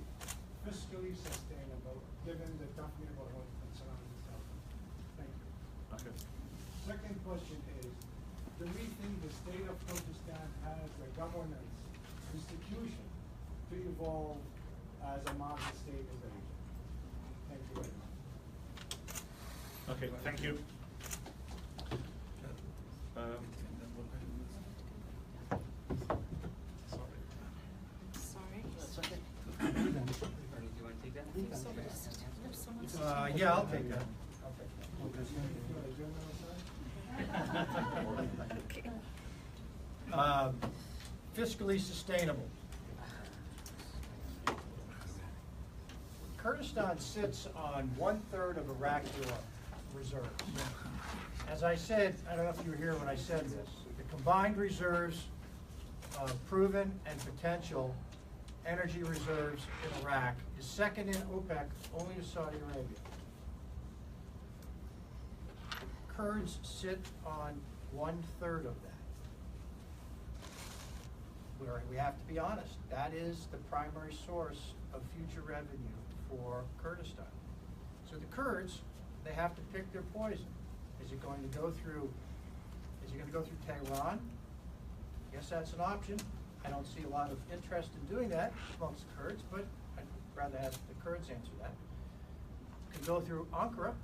I: fiscally sustainable given the tough neighborhood that surrounds itself? Thank you.
B: Okay.
I: Second question is, do we think the state of Kurdistan has the governance institution to evolve as a model state in the region? Thank you very much.
B: Okay, thank you.
F: Sorry.
E: Yeah, I'll take that. Fiscally sustainable. Kurdistan sits on 1/3 of Iraqi oil reserves. As I said, I don't know if you were here when I said this, the combined reserves of proven and potential energy reserves in Iraq is second in OPEC only to Saudi Arabia. Kurds sit on 1/3 of that. We have to be honest, that is the primary source of future revenue for Kurdistan. So the Kurds, they have to pick their poison. Is it going to go through Tehran? Yes, that's an option. I don't see a lot of interest in doing that amongst the Kurds, but I'd rather have the Kurds answer that. It could go through Ankara,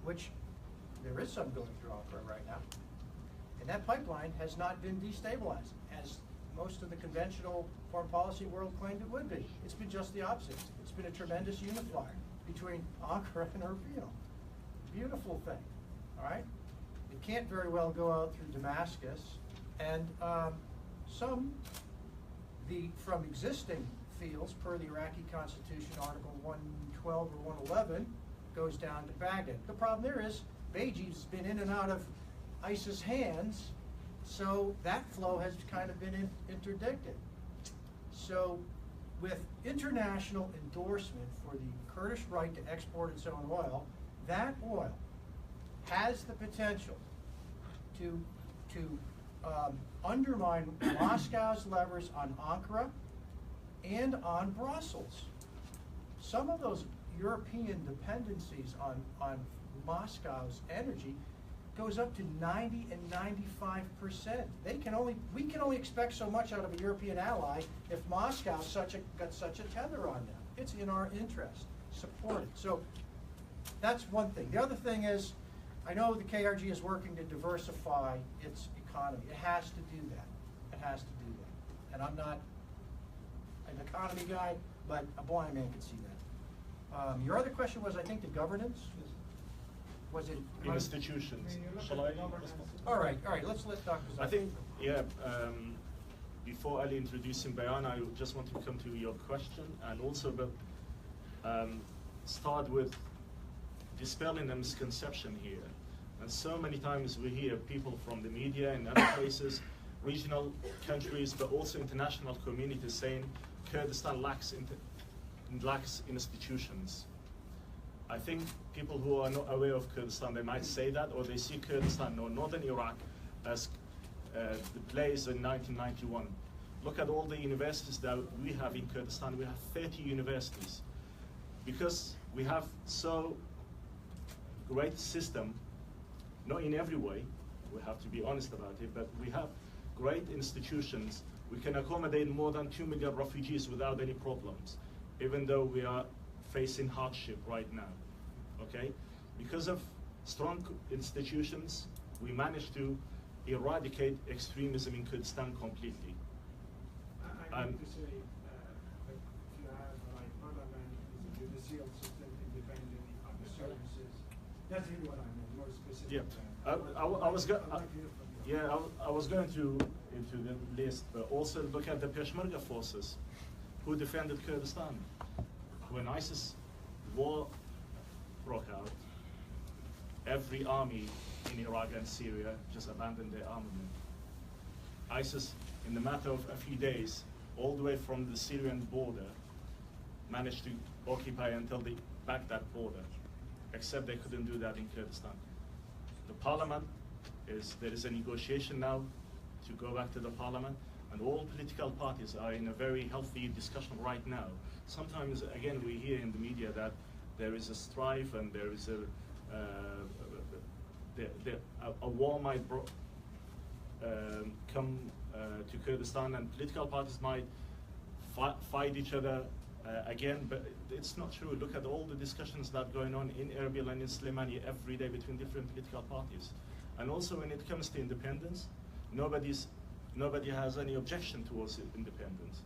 E: which there is some going through Ankara right now. And that pipeline has not been destabilized, as most of the conventional foreign policy world claimed it would be. It's been just the opposite. It's been a tremendous unifier between Ankara and Erbil. Beautiful thing, all right? It can't very well go out through Damascus, and from existing fields, per the Iraqi Constitution, Article 112 or 111, goes down to Baghdad. The problem there is, Beji's been in and out of ISIS hands, so that flow has kind of been interdicted. So with international endorsement for the Kurdish right to export its own oil, that oil has the potential to undermine Moscow's levers on Ankara and on Brussels. Some of those European dependencies on Moscow's energy goes up to 90 and 95%. We can only expect so much out of a European ally if Moscow's got such a tether on them. It's in our interest. Support it. So that's one thing. The other thing is, I know the KRG is working to diversify its economy. It has to do that. It has to do that. And I'm not an economy guy, but a blind man can see that. Your other question was, I think, the governance. Was it
B: institutions? Shall I respond?
E: All right. Let's let Dr.
B: I think, yeah. Before Ali introducing Bayan, I just want to come to your question and also start with dispelling a misconception here. And so many times we hear people from the media and other places, regional countries, but also international communities saying Kurdistan lacks institutions. I think people who are not aware of Kurdistan, they might say that, or they see Kurdistan or northern Iraq as the place in 1991. Look at all the universities that we have in Kurdistan. We have 30 universities. Because we have so great system, not in every way, we have to be honest about it, but we have great institutions. We can accommodate more than 2 million refugees without any problems, even though we are facing hardship right now, okay? Because of strong institutions, we managed to eradicate extremism in Kurdistan completely.
I: I need to say that if you have like parliament, is a judicial system, independent of the services, that's really what I meant, more specific.
B: Yeah, I was going to into the list, but also look at the Peshmerga forces who defended Kurdistan. When ISIS war broke out, every army in Iraq and Syria just abandoned their armament. ISIS, in the matter of a few days, all the way from the Syrian border, managed to occupy until they backed that border, except they couldn't do that in Kurdistan. The parliament there is a negotiation now to go back to the parliament, and all political parties are in a very healthy discussion right now. Sometimes, again, we hear in the media that there is a strife and there is a war might come to Kurdistan, and political parties might fight each other again, but it's not true. Look at all the discussions that are going on in Erbil and in Slimani every day between different political parties. And also when it comes to independence, nobody has any objection towards independence.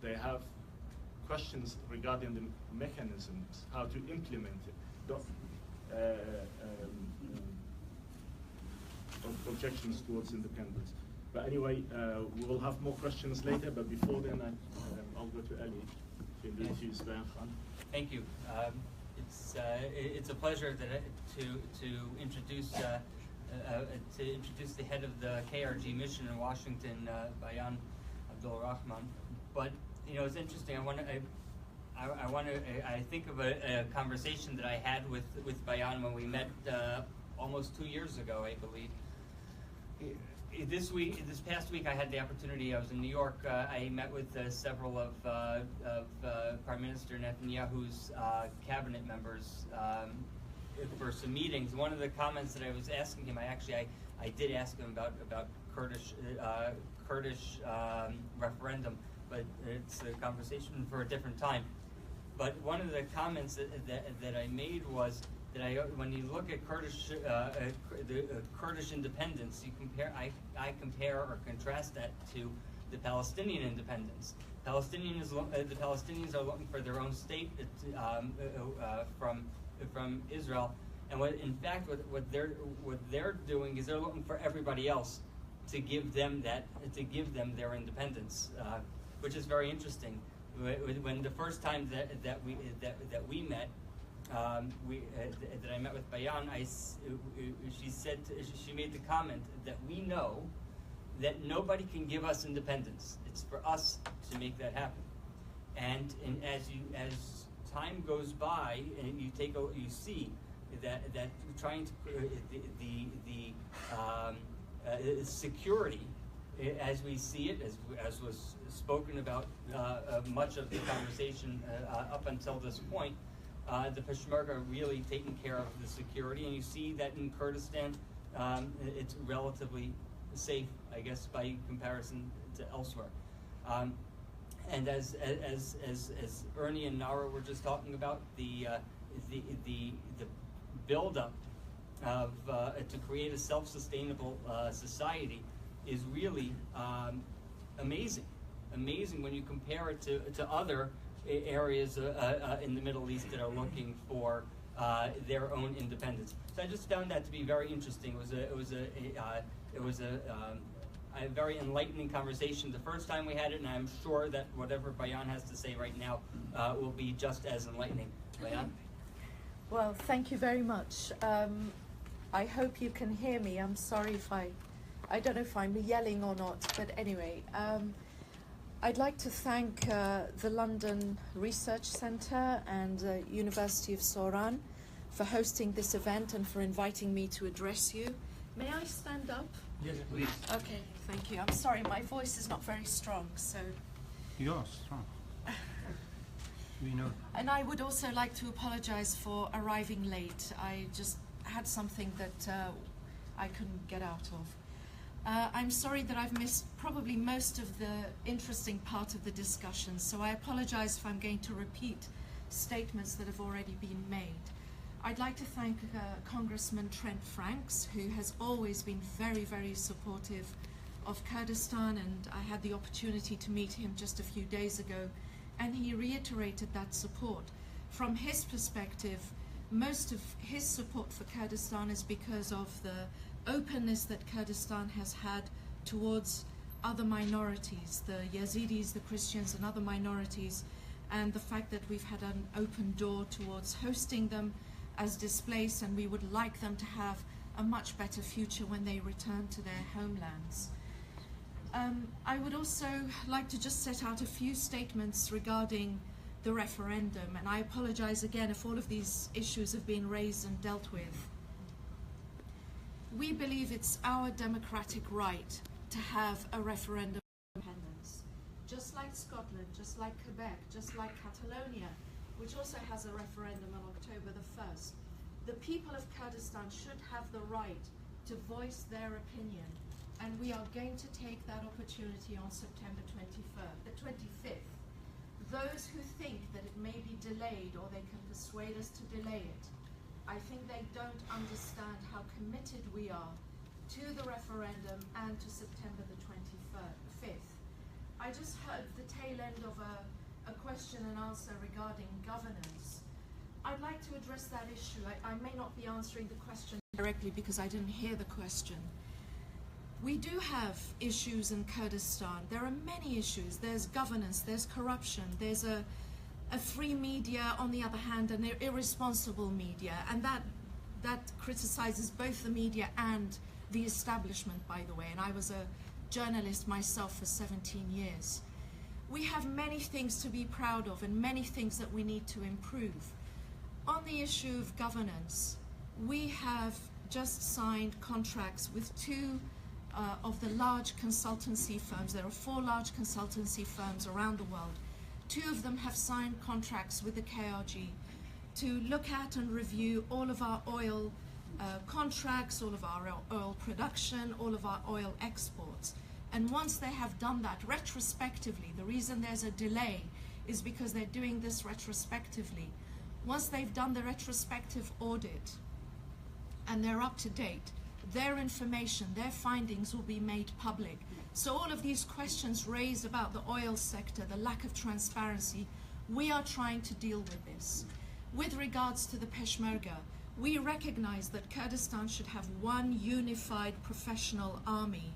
B: They have questions regarding the mechanisms, how to implement it. objections towards independence. But anyway, we will have more questions later, but before then, I'll go to Ali.
A: Thank you. It's a pleasure to introduce the head of the KRG mission in Washington, Bayan Abdul Rahman. But you know, it's interesting. I think of a conversation that I had with Bayan when we met almost 2 years ago, I believe. This past week, I had the opportunity. I was in New York. I met with several of Prime Minister Netanyahu's cabinet members for some meetings. One of the comments that I was asking him, I did ask him about Kurdish referendum, but it's a conversation for a different time. But one of the comments that I made was that when you look at Kurdish independence, I compare or contrast that to the Palestinian independence. The Palestinians are looking for their own state from Israel, and what they're doing is they're looking for everybody else to give them their independence, which is very interesting. When the first time that we met. That I met with Bayan, she made the comment that we know that nobody can give us independence. It's for us to make that happen. And as time goes by, and you see that trying to the security, as we see it, as was spoken about much of the conversation up until this point. The Peshmerga are really taking care of the security, and you see that in Kurdistan, it's relatively safe, I guess, by comparison to elsewhere. And as Ernie and Nara were just talking about, the buildup of to create a self-sustainable society is really amazing. Amazing when you compare it to other areas in the Middle East that are looking for their own independence. So I just found that to be very interesting. It was a very enlightening conversation the first time we had it, and I'm sure that whatever Bayan has to say right now will be just as enlightening. Bayan?
F: Well, thank you very much. I hope you can hear me. I'm sorry if I don't know if I'm yelling or not, but anyway. I'd like to thank the London Research Centre and the University of Soran for hosting this event and for inviting me to address you. May I stand up?
H: Yes, please.
F: Okay, thank you. I'm sorry, my voice is not very strong, so...
G: You're strong. We know.
F: And I would also like to apologize for arriving late. I just had something that I couldn't get out of. I'm sorry that I've missed probably most of the interesting part of the discussion, so I apologize if I'm going to repeat statements that have already been made. I'd like to thank Congressman Trent who has always been very, very supportive of Kurdistan, and I had the opportunity to meet him just a few days ago, and he reiterated that support. From his perspective, most of his support for Kurdistan is because of the openness that Kurdistan has had towards other minorities, the Yazidis, the Christians and other minorities, and the fact that we've had an open door towards hosting them as displaced, and we would like them to have a much better future when they return to their homelands. I would also like to just set out a few statements regarding the referendum, and I apologize again if all of these issues have been raised and dealt with. We believe it's our democratic right to have a referendum on independence, just like Scotland, just like Quebec, just like Catalonia, which also has a referendum on October the 1st. The people of Kurdistan should have the right to voice their opinion, and we are going to take that opportunity on September 25th. Those who think that it may be delayed or they can persuade us to delay it, I think they don't understand how committed we are to the referendum and to September the 25th. I just heard the tail end of a question and answer regarding governance. I'd like to address that issue. I may not be answering the question directly because I didn't hear the question. We do have issues in Kurdistan. There are many issues. There's governance, there's corruption, there's a free media on the other hand, and irresponsible media, and that criticizes both the media and the establishment, by the way, and I was a journalist myself for 17 years. We have many things to be proud of and many things that we need to improve. On the issue of governance, we have just signed contracts with two of the large consultancy firms. There are 4 large consultancy firms around the world. 2 of them have signed contracts with the KRG to look at and review all of our oil contracts, all of our oil production, all of our oil exports. And once they have done that retrospectively, the reason there's a delay is because they're doing this retrospectively. Once they've done the retrospective audit and they're up to date, their information, their findings will be made public. So all of these questions raised about the oil sector, the lack of transparency, we are trying to deal with this. With regards to the Peshmerga, we recognize that Kurdistan should have one unified professional army.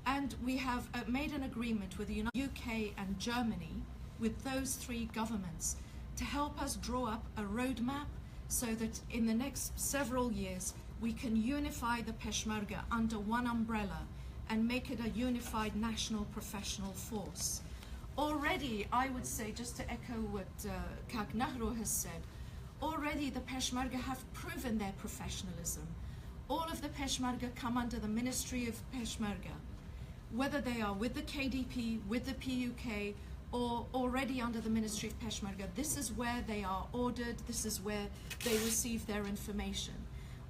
F: And we have made an agreement with the UK and Germany, with those 3 governments, to help us draw up a roadmap so that in the next several years we can unify the Peshmerga under one umbrella and make it a unified national professional force. Already, I would say, just to echo what Kak Nahru has said, already the Peshmerga have proven their professionalism. All of the Peshmerga come under the Ministry of Peshmerga, whether they are with the KDP, with the PUK, or already under the Ministry of Peshmerga. This is where they are ordered, this is where they receive their information.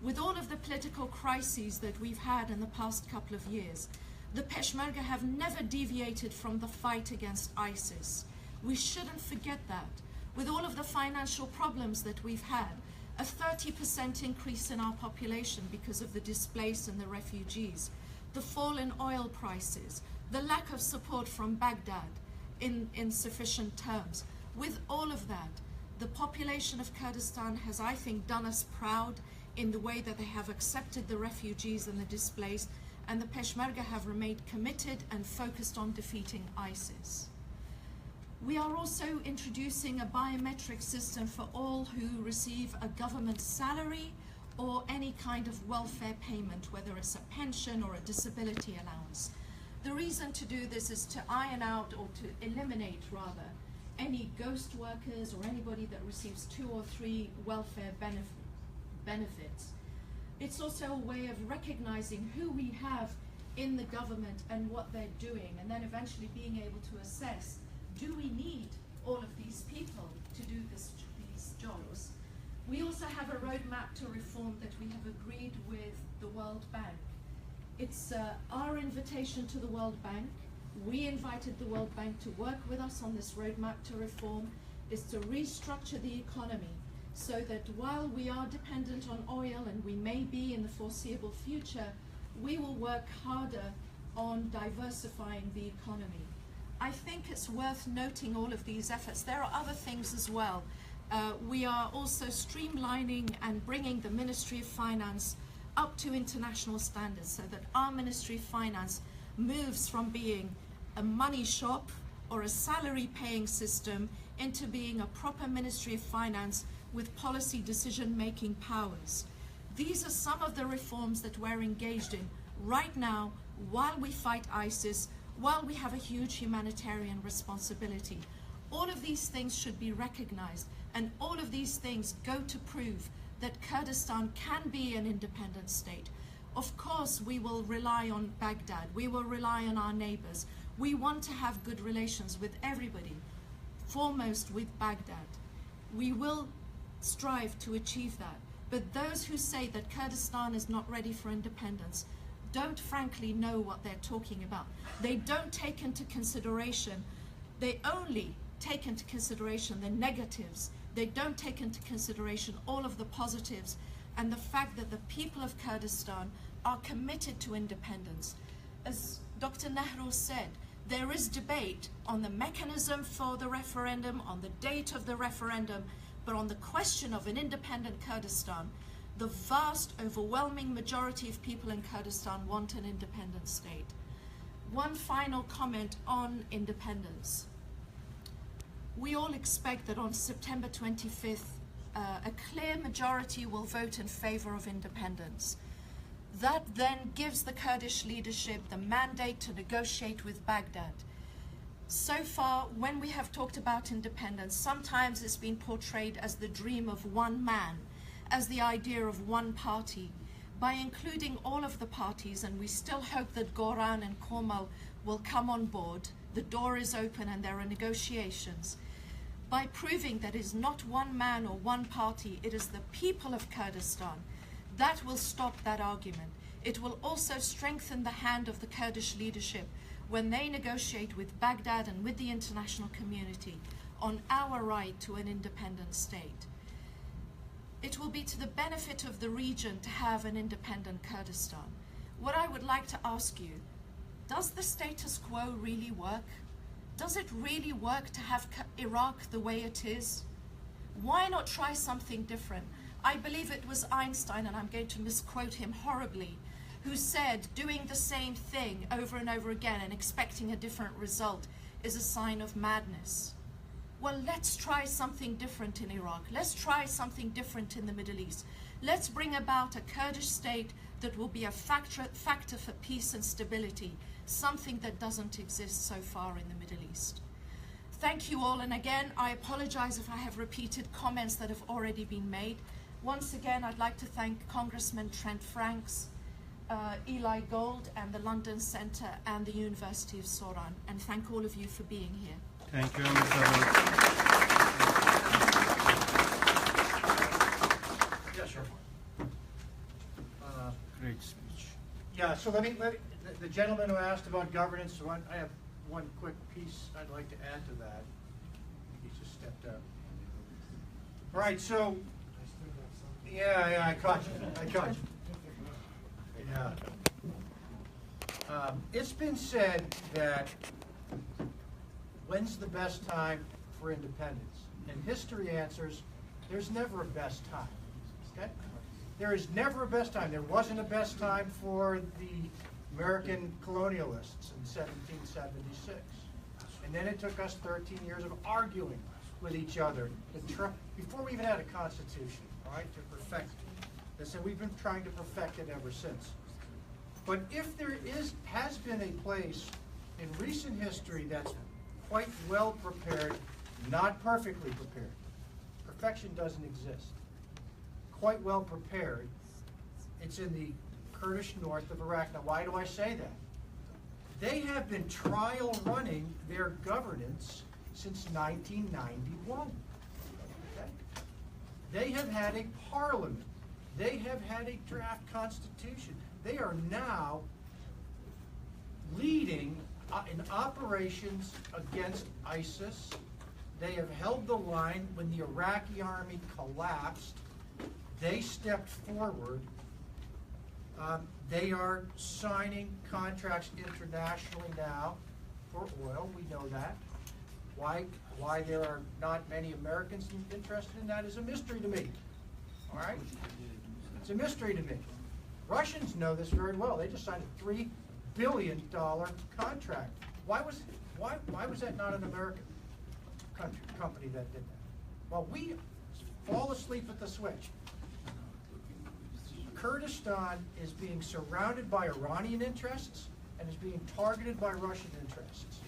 F: With all of the political crises that we've had in the past couple of years, the Peshmerga have never deviated from the fight against ISIS. We shouldn't forget that. With all of the financial problems that we've had, a 30% increase in our population because of the displaced and the refugees, the fall in oil prices, the lack of support from Baghdad in sufficient terms. With all of that, the population of Kurdistan has, I think, done us proud in the way that they have accepted the refugees and the displaced, and the Peshmerga have remained committed and focused on defeating ISIS. We are also introducing a biometric system for all who receive a government salary or any kind of welfare payment, whether it's a pension or a disability allowance. The reason to do this is to iron out, or to eliminate rather, any ghost workers or anybody that receives 2 or 3 welfare benefits. It's also a way of recognizing who we have in the government and what they're doing, and then eventually being able to assess, do we need all of these people to do these jobs? We also have a roadmap to reform that we have agreed with the World Bank. It's our invitation to the World Bank. We invited the World Bank to work with us on this roadmap to reform, is to restructure the economy so that while we are dependent on oil, and we may be in the foreseeable future, we will work harder on diversifying the economy. I think it's worth noting all of these efforts. There are other things as well. We are also streamlining and bringing the Ministry of Finance up to international standards so that our Ministry of Finance moves from being a money shop or a salary paying system into being a proper Ministry of Finance with policy decision-making powers. These are some of the reforms that we're engaged in right now while we fight ISIS, while we have a huge humanitarian responsibility. All of these things should be recognized, and all of these things go to prove that Kurdistan can be an independent state. Of course, we will rely on Baghdad, we will rely on our neighbors. We want to have good relations with everybody, foremost with Baghdad. We will strive to achieve that. But those who say that Kurdistan is not ready for independence don't frankly know what they're talking about. They don't take into consideration, they only take into consideration the negatives. They don't take into consideration all of the positives and the fact that the people of Kurdistan are committed to independence. As Dr. Nahru said, there is debate on the mechanism for the referendum, on the date of the referendum, But on the question of an independent Kurdistan, the vast, overwhelming majority of people in Kurdistan want an independent state. One final comment on independence. We all expect that on September 25th, a clear majority will vote in favor of independence. That then gives the Kurdish leadership the mandate to negotiate with Baghdad. So far, when we have talked about independence, sometimes it's been portrayed as the dream of one man, as the idea of one party. By including all of the parties, and we still hope that Goran and Kemal will come on board, the door is open and there are negotiations. By proving that it is not one man or one party, it is the people of Kurdistan, that will stop that argument. It will also strengthen the hand of the Kurdish leadership when they negotiate with Baghdad and with the international community on our right to an independent state. It will be to the benefit of the region to have an independent Kurdistan. What I would like to ask you, does the status quo really work? Does it really work to have Iraq the way it is? Why not try something different? I believe it was Einstein, and I'm going to misquote him horribly, who said doing the same thing over and over again and expecting a different result is a sign of madness. Well, let's try something different in Iraq. Let's try something different in the Middle East. Let's bring about a Kurdish state that will be a factor for peace and stability, something that doesn't exist so far in the Middle East. Thank you all, and again, I apologize if I have repeated comments that have already been made. Once again, I'd like to thank Congressman Trent Franks, Eli Gold, and the London Centre and the University of Soran, and thank all of you for being here.
E: Thank you, Mr. Yeah, sure. Great speech. Yeah, so let me the gentleman who asked about governance, I have one quick piece I'd like to add to that. He just stepped out. All right, so, yeah, I caught you. Yeah. It's been said that when's the best time for independence? And history answers, there's never a best time, okay? There is never a best time. There wasn't a best time for the American colonialists in 1776. And then it took us 13 years of arguing with each other before we even had a constitution, all right, to perfect it. And we've been trying to perfect it ever since. But if there has been a place in recent history that's quite well prepared, not perfectly prepared. Perfection doesn't exist. Quite well prepared. It's in the Kurdish north of Iraq. Now, why do I say that? They have been trial running their governance since 1991. Okay? They have had a parliament. They have had a draft constitution. They are now leading in operations against ISIS. They have held the line when the Iraqi army collapsed. They stepped forward. They are signing contracts internationally now for oil. We know that. Why there are not many Americans interested in that is a mystery to me. All right? It's a mystery to me. Russians know this very well. They just signed a $3 billion contract. Why was that not an American company that did that? Well, we fall asleep at the switch. Kurdistan is being surrounded by Iranian interests and is being targeted by Russian interests.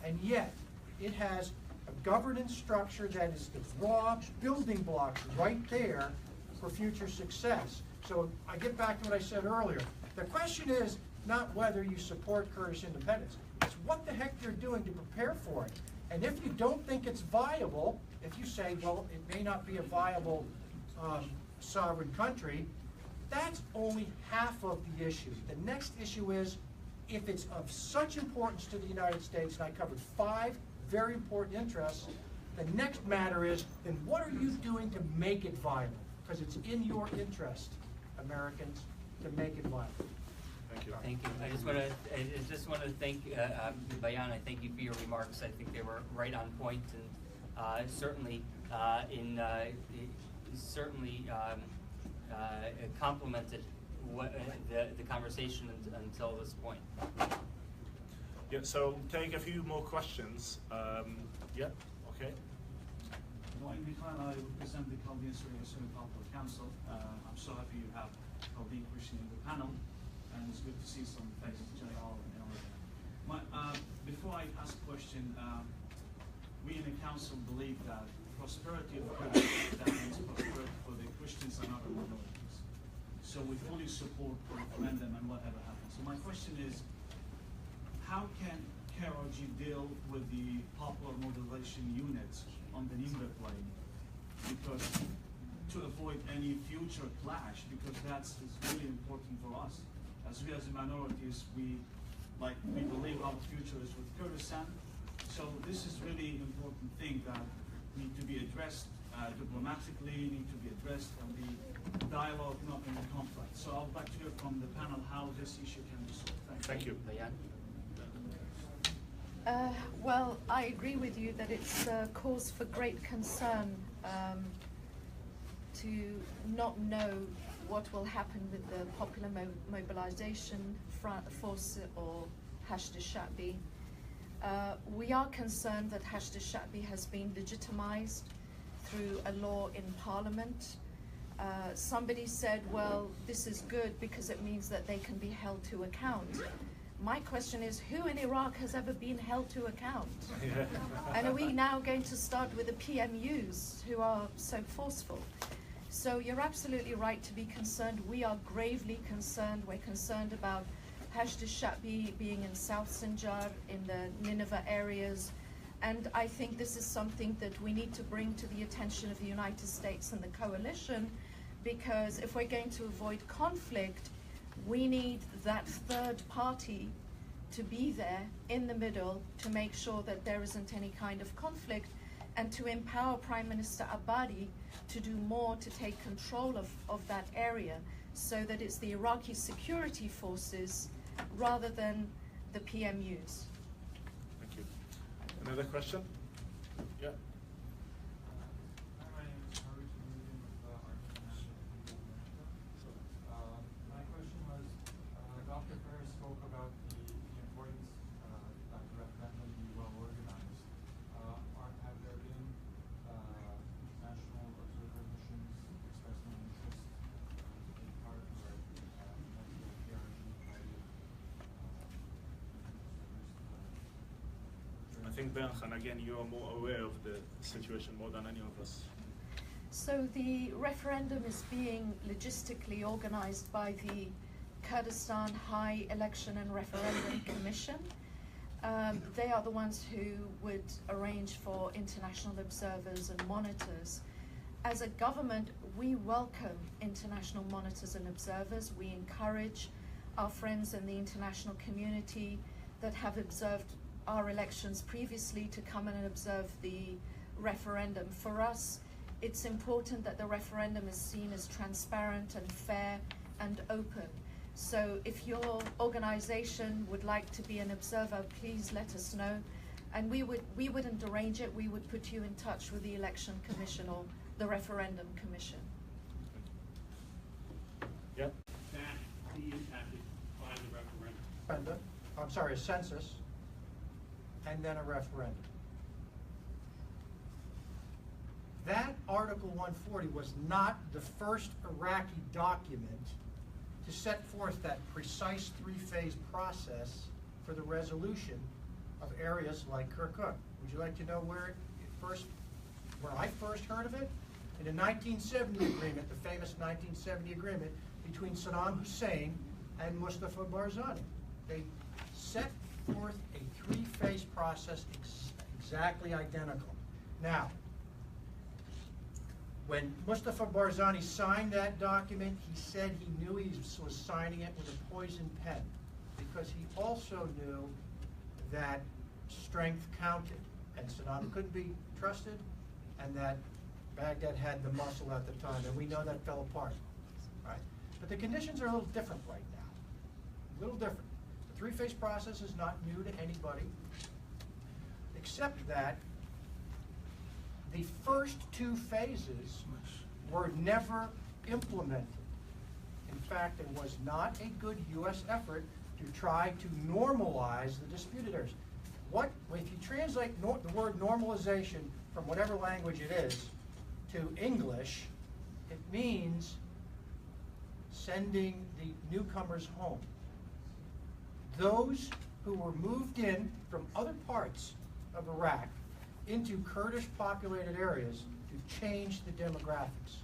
E: And yet, it has a governance structure that is the raw building blocks right there for future success. So I get back to what I said earlier. The question is not whether you support Kurdish independence. It's what the heck you're doing to prepare for it. And if you don't think it's viable, if you say, well, it may not be a viable sovereign country, that's only half of the issue. The next issue is, if it's of such importance to the United States, and I covered 5 very important interests, the next matter is, then what are you doing to make it viable? Because it's in your interest, Americans, to make it viable.
C: Thank you.
A: Thank you. I just want to thank Bayan. I thank you for your remarks. I think they were right on point, and certainly certainly complemented the conversation until this point.
B: Yeah, so take a few more questions. Yeah, okay.
J: Noaim Mikhail, I represent the Chaldean Syrian Sunni Popular Council. I'm so happy you have Chaldean Christian in the panel, and it's good to see some faces in all. Before I ask a question, we in the council believe that prosperity of Kurdistan, that means prosperity for the Christians and other minorities. So we fully support the referendum and whatever happens. So my question is, how can KRG deal with the popular mobilization units on the Nimba plain? Because to avoid any future clash, because that's really important for us. As we as minorities, we believe our future is with Kurdistan. So this is really important thing that need to be addressed diplomatically, need to be addressed on the dialogue, not in the conflict. So I would like to hear from the panel how this issue can be solved.
B: Thank you.
F: Well, I agree with you that it's a cause for great concern to not know what will happen with the popular mobilization force or Hashd al-Sha'bi. We are concerned that Hashd al-Sha'bi has been legitimized through a law in Parliament. Somebody said, well, this is good because it means that they can be held to account. My question is, who in Iraq has ever been held to account? And are we now going to start with the PMUs who are so forceful? So you're absolutely right to be concerned. We are gravely concerned. We're concerned about Hashd al-Sha'bi being in South Sinjar, in the Nineveh areas. And I think this is something that we need to bring to the attention of the United States and the coalition, because if we're going to avoid conflict, we need that third party to be there in the middle to make sure that there isn't any kind of conflict, and to empower Prime Minister Abadi to do more to take control of that area, so that it's the Iraqi security forces rather than the PMUs.
B: Thank you. Another question? Yeah.
K: My name is Harry Comedian with our International Legal America. My question was, Dr. Ferris spoke about the importance that the referendum be well organized. Have there been international observer missions expressing an interest to take part, or has the PRG invited
B: I think, Berhan, again, you are more aware of the situation more than any of us.
F: So the referendum is being logistically organized by the Kurdistan High Election and Referendum Commission. They are the ones who would arrange for international observers and monitors. As a government, we welcome international monitors and observers. We encourage our friends in the international community that have observed our elections previously to come in and observe the referendum. For us, it's important that the referendum is seen as transparent and fair and open. So if your organization would like to be an observer, please let us know. And we wouldn't arrange it, we would put you in touch with the Election Commission or the Referendum Commission.
B: Yeah.
G: That be impacted by the referendum.
E: I'm sorry, a census, and then a referendum. That Article 140 was not the first Iraqi document to set forth that precise three-phase process for the resolution of areas like Kirkuk. Would you like to know where I first heard of it? In the 1970 agreement, the famous 1970 agreement between Saddam Hussein and Mustafa Barzani. They set forth a three-phase process exactly identical. Now, when Mustafa Barzani signed that document, he said he knew he was signing it with a poison pen, because he also knew that strength counted, and Saddam couldn't be trusted, and that Baghdad had the muscle at the time, and we know that fell apart. Right? But the conditions are a little different right now. A little different. The three-phase process is not new to anybody, except that the first two phases were never implemented. In fact, it was not a good U.S. effort to try to normalize the disputed areas. If you translate the word normalization from whatever language it is to English, it means sending the newcomers home. Those who were moved in from other parts of Iraq into Kurdish populated areas to change the demographics.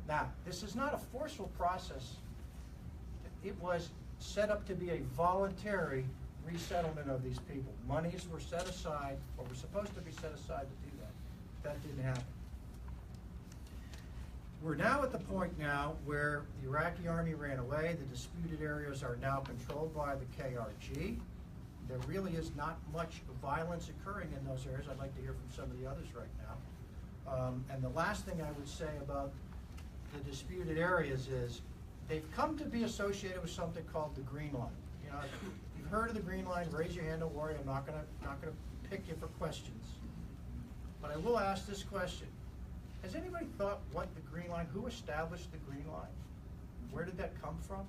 E: Now, this is not a forceful process. It was set up to be a voluntary resettlement of these people. Monies were set aside, or were supposed to be set aside to do that. That didn't happen. We're now at the point now where the Iraqi army ran away. The disputed areas are now controlled by the KRG. There really is not much violence occurring in those areas. I'd like to hear from some of the others right now. And the last thing I would say about the disputed areas is they've come to be associated with something called the Green Line. You know, if you've heard of the Green Line, raise your hand, don't worry, I'm not gonna pick you for questions. But I will ask this question. Has anybody thought what the Green Line, who established the Green Line? Where did that come from?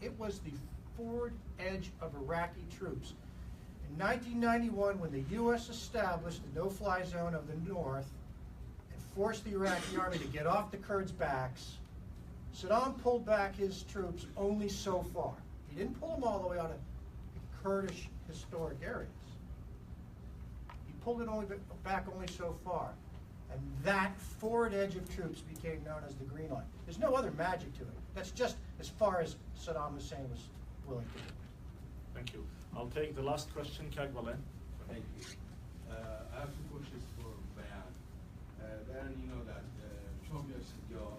E: It was the forward edge of Iraqi troops. In 1991, when the U.S. established the no-fly zone of the north and forced the Iraqi army to get off the Kurds' backs, Saddam pulled back his troops only so far. He didn't pull them all the way out of Kurdish historic areas. He pulled it back only so far. And that forward edge of troops became known as the Green Line. There's no other magic to it. That's just as far as Saddam Hussein was willing to do.
B: Thank you. I'll take the last question, Kagbalen.
L: Thank you. I have two questions for Bayan. Bayan, you know that 12 years ago,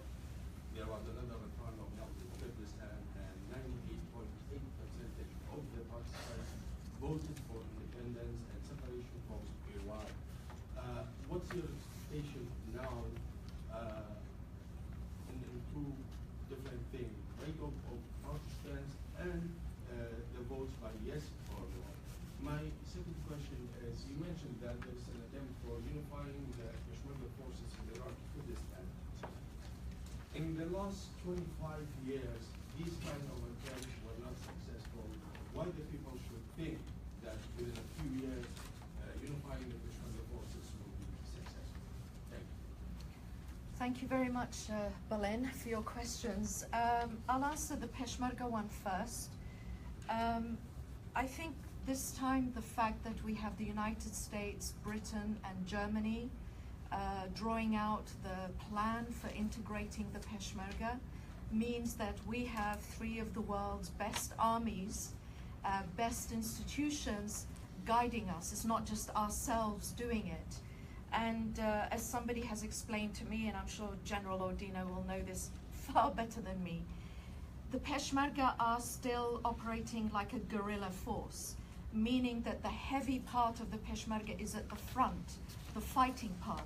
L: there was another referendum held in Kurdistan, and 98.8% of the participants voted for independence and separation from Iran. What's your expectation now in two different things, rate of participants and the votes by yes or no? My second question is, you mentioned that there is an attempt for unifying the Peshmerga forces in Iraq Kurdistan. In the last 25 years, these kind of attempts were not successful. Why the people should think that within a few years, unifying the Peshmerga forces will be successful? Thank you.
F: Thank you very much, Belen, for your questions. I'll answer the Peshmerga one first. I think this time the fact that we have the United States, Britain, and Germany drawing out the plan for integrating the Peshmerga means that we have three of the world's best armies, best institutions guiding us. It's not just ourselves doing it. And as somebody has explained to me, and I'm sure General Ordino will know this far better than me, the Peshmerga are still operating like a guerrilla force, meaning that the heavy part of the Peshmerga is at the front, the fighting part.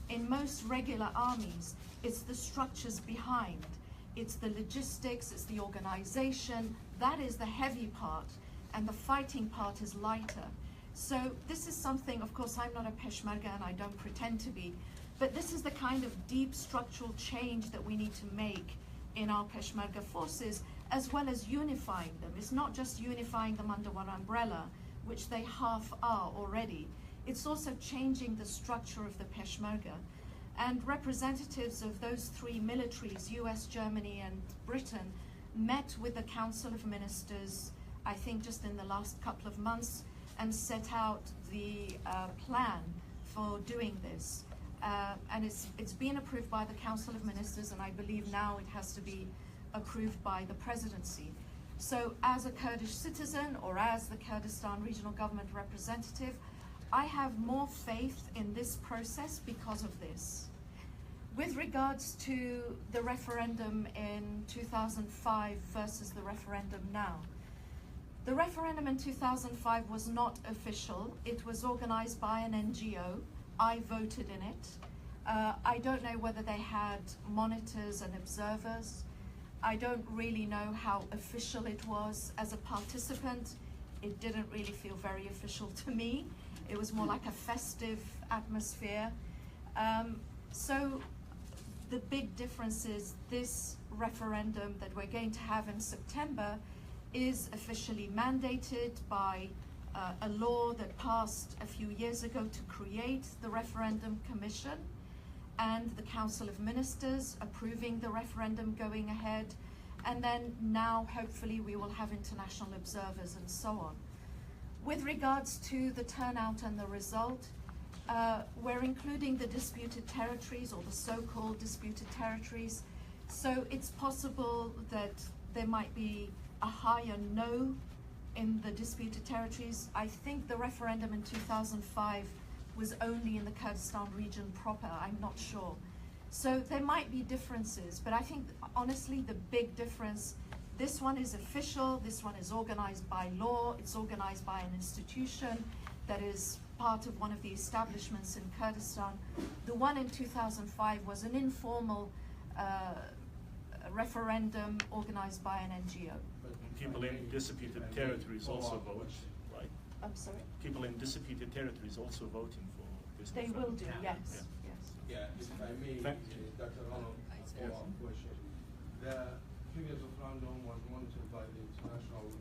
F: In most regular armies, it's the structures behind. It's the logistics, it's the organization. That is the heavy part, and the fighting part is lighter. So this is something, of course, I'm not a Peshmerga and I don't pretend to be, but this is the kind of deep structural change that we need to make in our Peshmerga forces, as well as unifying them. It's not just unifying them under one umbrella, which they half are already. It's also changing the structure of the Peshmerga. And representatives of those three militaries, US, Germany, and Britain, met with the Council of Ministers, I think just in the last couple of months, and set out the plan for doing this. And it's been approved by the Council of Ministers, and I believe now it has to be approved by the presidency. So as a Kurdish citizen, or as the Kurdistan Regional Government representative, I have more faith in this process because of this. With regards to the referendum in 2005 versus the referendum now, the referendum in 2005 was not official. It was organized by an NGO. I voted in it. I don't know whether they had monitors and observers. I don't really know how official it was. As a participant, it didn't really feel very official to me. It was more like a festive atmosphere. So the big difference is this referendum that we're going to have in September is officially mandated by a law that passed a few years ago to create the Referendum Commission, and the Council of Ministers approving the referendum going ahead, and then now hopefully we will have international observers and so on. With regards to the turnout and the result, we're including the disputed territories, or the so-called disputed territories, so it's possible that there might be a higher no in the disputed territories. I think the referendum in 2005 was only in the Kurdistan region proper, I'm not sure. So there might be differences, but I think honestly the big difference, this one is official, this one is organized by law, it's organized by an institution that is part of one of the establishments in Kurdistan. The one in 2005 was an informal referendum organized by an NGO.
B: People in disputed territories also vote, right?
F: I'm sorry?
B: People in disputed territories also voting for this.
F: They will do, yes,
B: Yeah.
F: yes.
L: Yeah, if I may, Dr. Ronald, a follow-up question. The figures of referendum was monitored by the international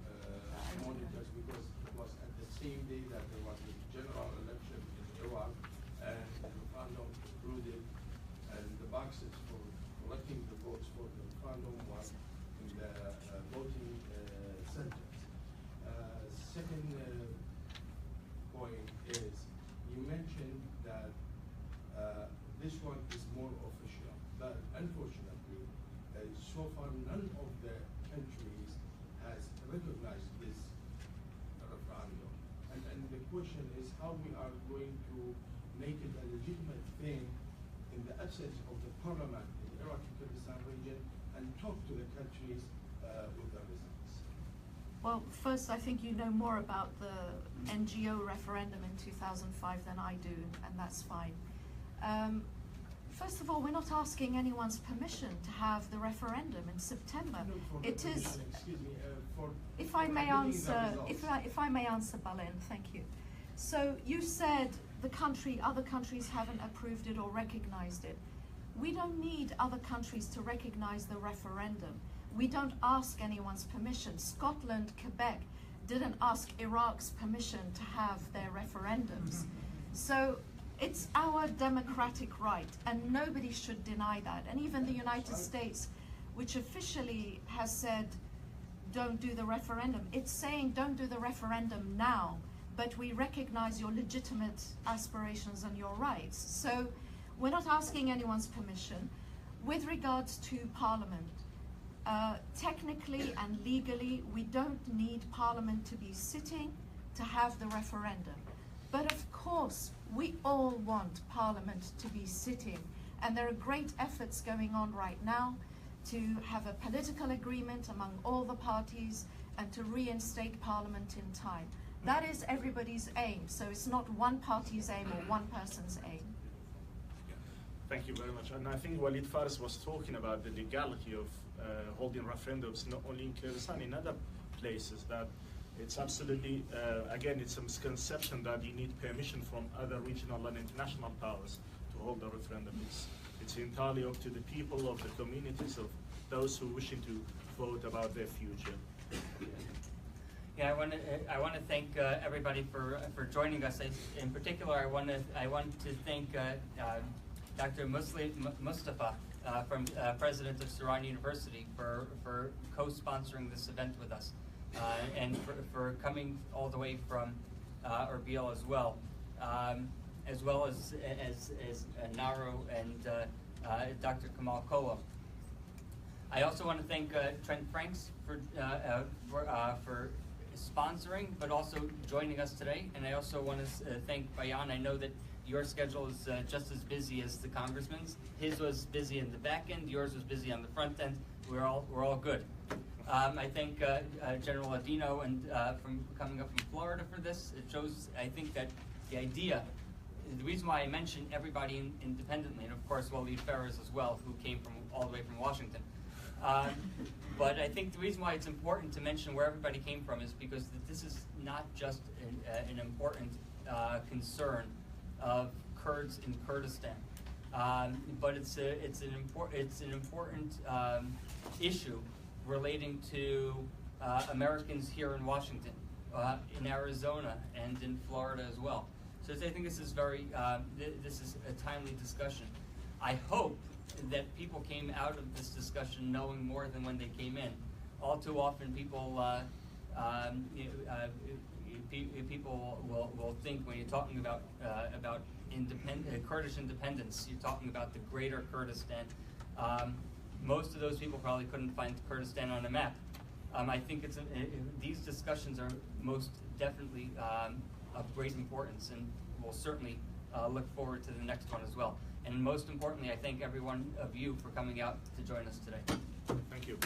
L: monitors because it was at the same day that there was a general election in Iraq, and the referendum included, and the boxes for collecting the votes for the referendum was in the voting centers. Second point is, you mentioned that this one is more official, but unfortunately, so far none of the countries has recognized this referendum. And the question is how we are going to make it a legitimate thing in the absence of the parliament in the Iraqi Kurdistan region, and talk to the countries with the results.
F: Well, first, I think you know more about the NGO referendum in 2005 than I do, and that's fine. First of all, we're not asking anyone's permission to have the referendum in September. It is.
L: Excuse me,
F: if I may answer, Balen, thank you. So you said other countries haven't approved it or recognized it. We don't need other countries to recognize the referendum. We don't ask anyone's permission. Scotland, Quebec didn't ask Iraq's permission to have their referendums. So it's our democratic right, and nobody should deny that. And even the United States, which officially has said, don't do the referendum, it's saying don't do the referendum now, but we recognize your legitimate aspirations and your rights. So we're not asking anyone's permission. With regards to Parliament, technically and legally, we don't need Parliament to be sitting to have the referendum. But of course, we all want Parliament to be sitting, and there are great efforts going on right now to have a political agreement among all the parties and to reinstate Parliament in time. That is everybody's aim, so it's not one party's aim or one person's aim.
B: Thank you very much. And I think Walid Faris was talking about the legality of holding referendums, not only in Kurdistan, in other places, that it's absolutely, again, it's a misconception that you need permission from other regional and international powers to hold a referendum. It's entirely up to the people of the communities, of those who wishing to vote about their future.
A: Yeah, I want to thank everybody for joining us. In particular, I want to thank Dr. Mustafa, from President of Soran University, for co-sponsoring this event with us, and for coming all the way from Erbil as well as Naro and Dr. Kamal Kola. I also want to thank Trent Franks for sponsoring, but also joining us today. And I also want to thank Bayan. I know that your schedule is just as busy as the Congressman's. His was busy in the back end. Yours was busy on the front end. We're all good. I thank General Adino and from coming up from Florida for this. It shows, I think, that the idea. The reason why I mentioned everybody independently, and of course Walid Faris as well, who came from all the way from Washington. But I think the reason why it's important to mention where everybody came from is because this is not just an important concern of Kurds in Kurdistan. But it's an important issue relating to Americans here in Washington, in Arizona, and in Florida as well. So I think this is this is a timely discussion. I hope that people came out of this discussion knowing more than when they came in. All too often, people people will think when you're talking about Kurdish independence, you're talking about the greater Kurdistan. Most of those people probably couldn't find Kurdistan on a map. I think these discussions are most definitely of great importance, and we'll certainly look forward to the next one as well. And most importantly, I thank every one of you for coming out to join us today.
B: Thank you.